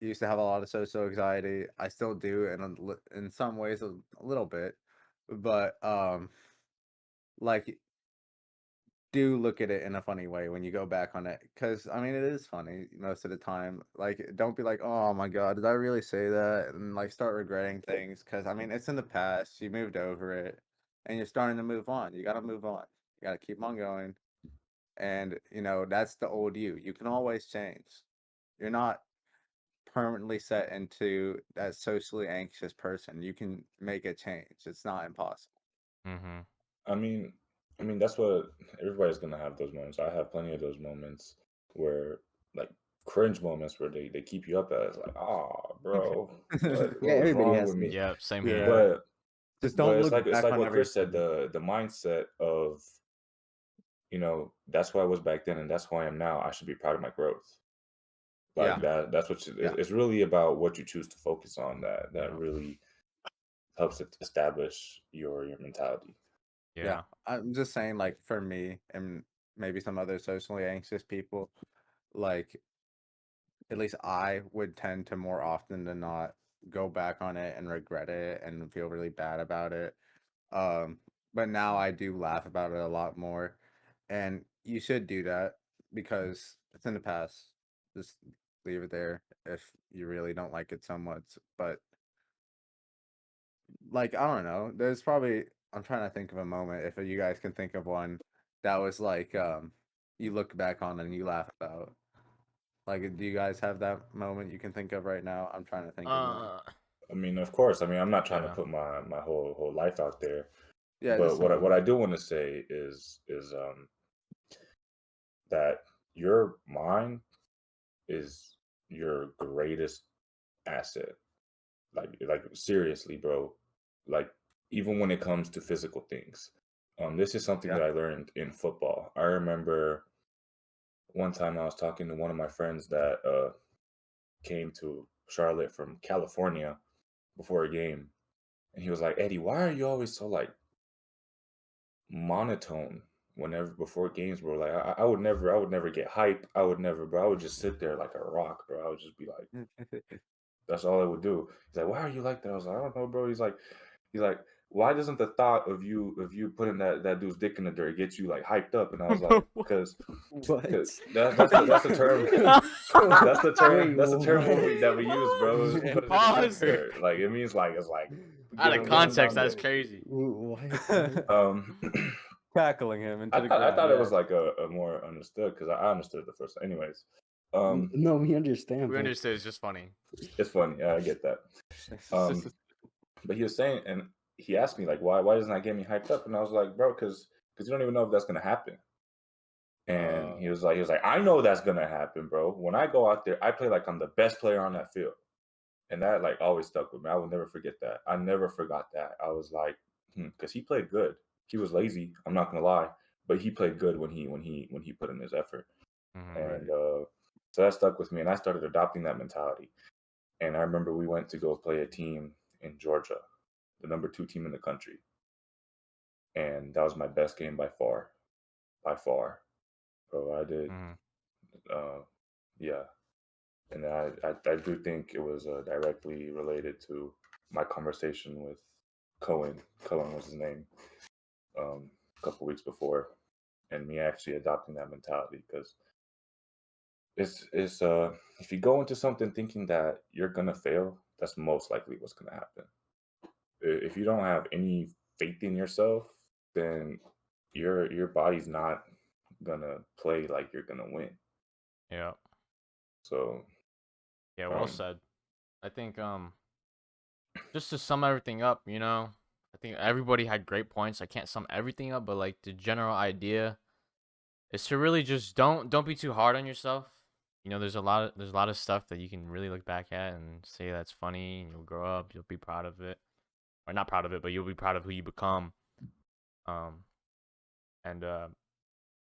[SPEAKER 4] used to have a lot of social anxiety. I still do, and in some ways a little bit, but like do look at it in a funny way when you go back on it, because I mean it is funny most of the time. Like, don't be like, oh my god, did I really say that, and like start regretting things, because I mean it's in the past. You moved over it, and you're starting to move on. You got to move on. You got to keep on going, and that's the old you. You can always change. You're not permanently set into that socially anxious person. You can make a change. It's not impossible.
[SPEAKER 1] mm-hmm,
[SPEAKER 2] I mean, that's what everybody's gonna have those moments. I have plenty of those moments where, like, cringe moments where they keep you up at. It's like, oh, bro,
[SPEAKER 3] Yeah,
[SPEAKER 2] what was
[SPEAKER 3] everybody
[SPEAKER 2] wrong
[SPEAKER 3] has
[SPEAKER 2] with
[SPEAKER 3] them.
[SPEAKER 2] me?
[SPEAKER 1] yeah, same here.
[SPEAKER 4] Yeah.
[SPEAKER 2] But
[SPEAKER 4] Just
[SPEAKER 2] but
[SPEAKER 4] don't
[SPEAKER 2] it's
[SPEAKER 4] look
[SPEAKER 2] like
[SPEAKER 4] back on
[SPEAKER 2] what Chris said.
[SPEAKER 4] everything.
[SPEAKER 2] The mindset of, that's who I was back then, and that's who I am now. I should be proud of my growth.
[SPEAKER 4] Yeah.
[SPEAKER 2] Like that's what
[SPEAKER 4] Yeah.
[SPEAKER 2] it's really about. What you choose to focus on that
[SPEAKER 1] Yeah.
[SPEAKER 2] really helps establish your mentality.
[SPEAKER 1] Yeah.
[SPEAKER 4] I'm just saying, like, for me and maybe some other socially anxious people, like, at least I would tend to more often than not go back on it and regret it and feel really bad about it. Um, but now I do laugh about it a lot more. And you should do that because it's in the past. Just leave it there if you really don't like it so much. But like, I don't know. There's probably, I'm trying to think of a moment if you guys can think of one that was like you look back on and you laugh about. Like, do you guys have that moment you can think of right now? I'm trying to think of one.
[SPEAKER 2] I mean, of course. I mean, I'm not trying to
[SPEAKER 1] Yeah.
[SPEAKER 2] put my whole life out there,
[SPEAKER 4] Yeah,
[SPEAKER 2] but
[SPEAKER 4] just some
[SPEAKER 2] what I
[SPEAKER 4] moment.
[SPEAKER 2] do want to say is that your mind is your greatest asset. Like seriously, bro. Like, even when it comes to physical things. This is something
[SPEAKER 4] Yeah.
[SPEAKER 2] that I learned in football. I remember one time I was talking to one of my friends that came to Charlotte from California before a game, and he was like, "Eddie, why are you always so like monotone whenever before games, bro? Like I would never get hype. I would never, bro. I would just sit there like a rock, bro. I would just be like, that's all I would do." He's like, "Why are you like that?" I was like, "I don't know, bro." He's like, "Why doesn't the thought of you putting that dude's dick in the dirt get you like hyped up?" And I was like, "Cause
[SPEAKER 3] What?
[SPEAKER 2] that's the term." That's the term.
[SPEAKER 3] Wait,
[SPEAKER 2] That's the term
[SPEAKER 3] what?
[SPEAKER 2] that we use, bro. Put it in the
[SPEAKER 1] Pause.
[SPEAKER 2] dirt. Like it means like it's like
[SPEAKER 1] Out of
[SPEAKER 2] get him
[SPEAKER 1] context,
[SPEAKER 2] down
[SPEAKER 1] that's
[SPEAKER 2] there.
[SPEAKER 1] crazy.
[SPEAKER 3] What?
[SPEAKER 2] Um,
[SPEAKER 4] Tackling him into the
[SPEAKER 2] I
[SPEAKER 4] ground.
[SPEAKER 2] thought it
[SPEAKER 4] Yeah.
[SPEAKER 2] was like a more understood because I understood the first. Anyways,
[SPEAKER 3] No, we understand,
[SPEAKER 1] We
[SPEAKER 3] but
[SPEAKER 1] understood. It's just funny.
[SPEAKER 2] it's funny. Yeah, I get that. But he was saying, and he asked me like, why doesn't that get me hyped up? And I was like, bro, because you don't even know if that's gonna happen. And he was like, I know that's gonna happen, bro. When I go out there, I play like I'm the best player on that field. And that like always stuck with me. I will never forget that. I never forgot that. I was like, because he played good. He was lazy. I'm not gonna lie, but he played good when he put in his effort.
[SPEAKER 1] Mhm.
[SPEAKER 2] And so that stuck with me, and I started adopting that mentality. And I remember we went to go play a team in Georgia, the number 2 team in the country, and that was my best game by far. Bro, I did,
[SPEAKER 1] Mhm.
[SPEAKER 2] yeah. And I do think it was directly related to my conversation with Cohen. Cohen was his name. A couple weeks before, and me actually adopting that mentality because it's if you go into something thinking that you're gonna fail, that's most likely what's gonna happen. If you don't have any faith in yourself, then your body's not gonna play like you're gonna win.
[SPEAKER 1] Yeah.
[SPEAKER 2] So
[SPEAKER 1] Yeah. Well
[SPEAKER 2] um
[SPEAKER 1] said. I think just to sum everything up, I think everybody had great points. I can't sum everything up, but like the general idea is to really just don't be too hard on yourself. There's a lot of stuff that you can really look back at and say that's funny, and you'll grow up, you'll be proud of it, or not proud of it, but you'll be proud of who you become. Um, and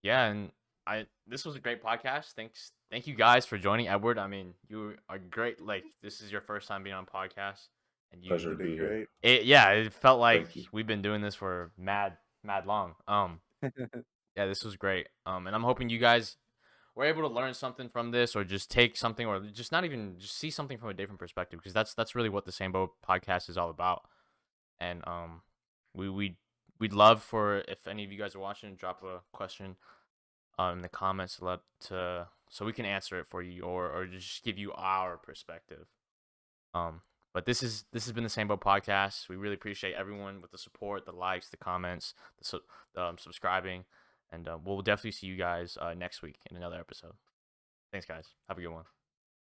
[SPEAKER 1] yeah, and this was a great podcast. Thank you guys for joining, Edward. I mean, you are great. Like, this is your first time being on podcast, and
[SPEAKER 2] Pleasure
[SPEAKER 4] You
[SPEAKER 2] to
[SPEAKER 4] did
[SPEAKER 2] be here.
[SPEAKER 4] great.
[SPEAKER 1] yeah, it felt like
[SPEAKER 2] Thank you.
[SPEAKER 1] we've been doing this for mad long. Yeah, this was great. And I'm hoping you guys were able to learn something from this, or just take something, or just not even just see something from a different perspective, because that's really what the Same Boat podcast is all about. And we'd love for, if any of you guys are watching, drop a question in the comments so we can answer it for you, or just give you our perspective. But this has been the Same Boat podcast. We really appreciate everyone with the support, the likes, the comments, the subscribing, and we'll definitely see you guys next week in another episode. Thanks, guys. Have a good one.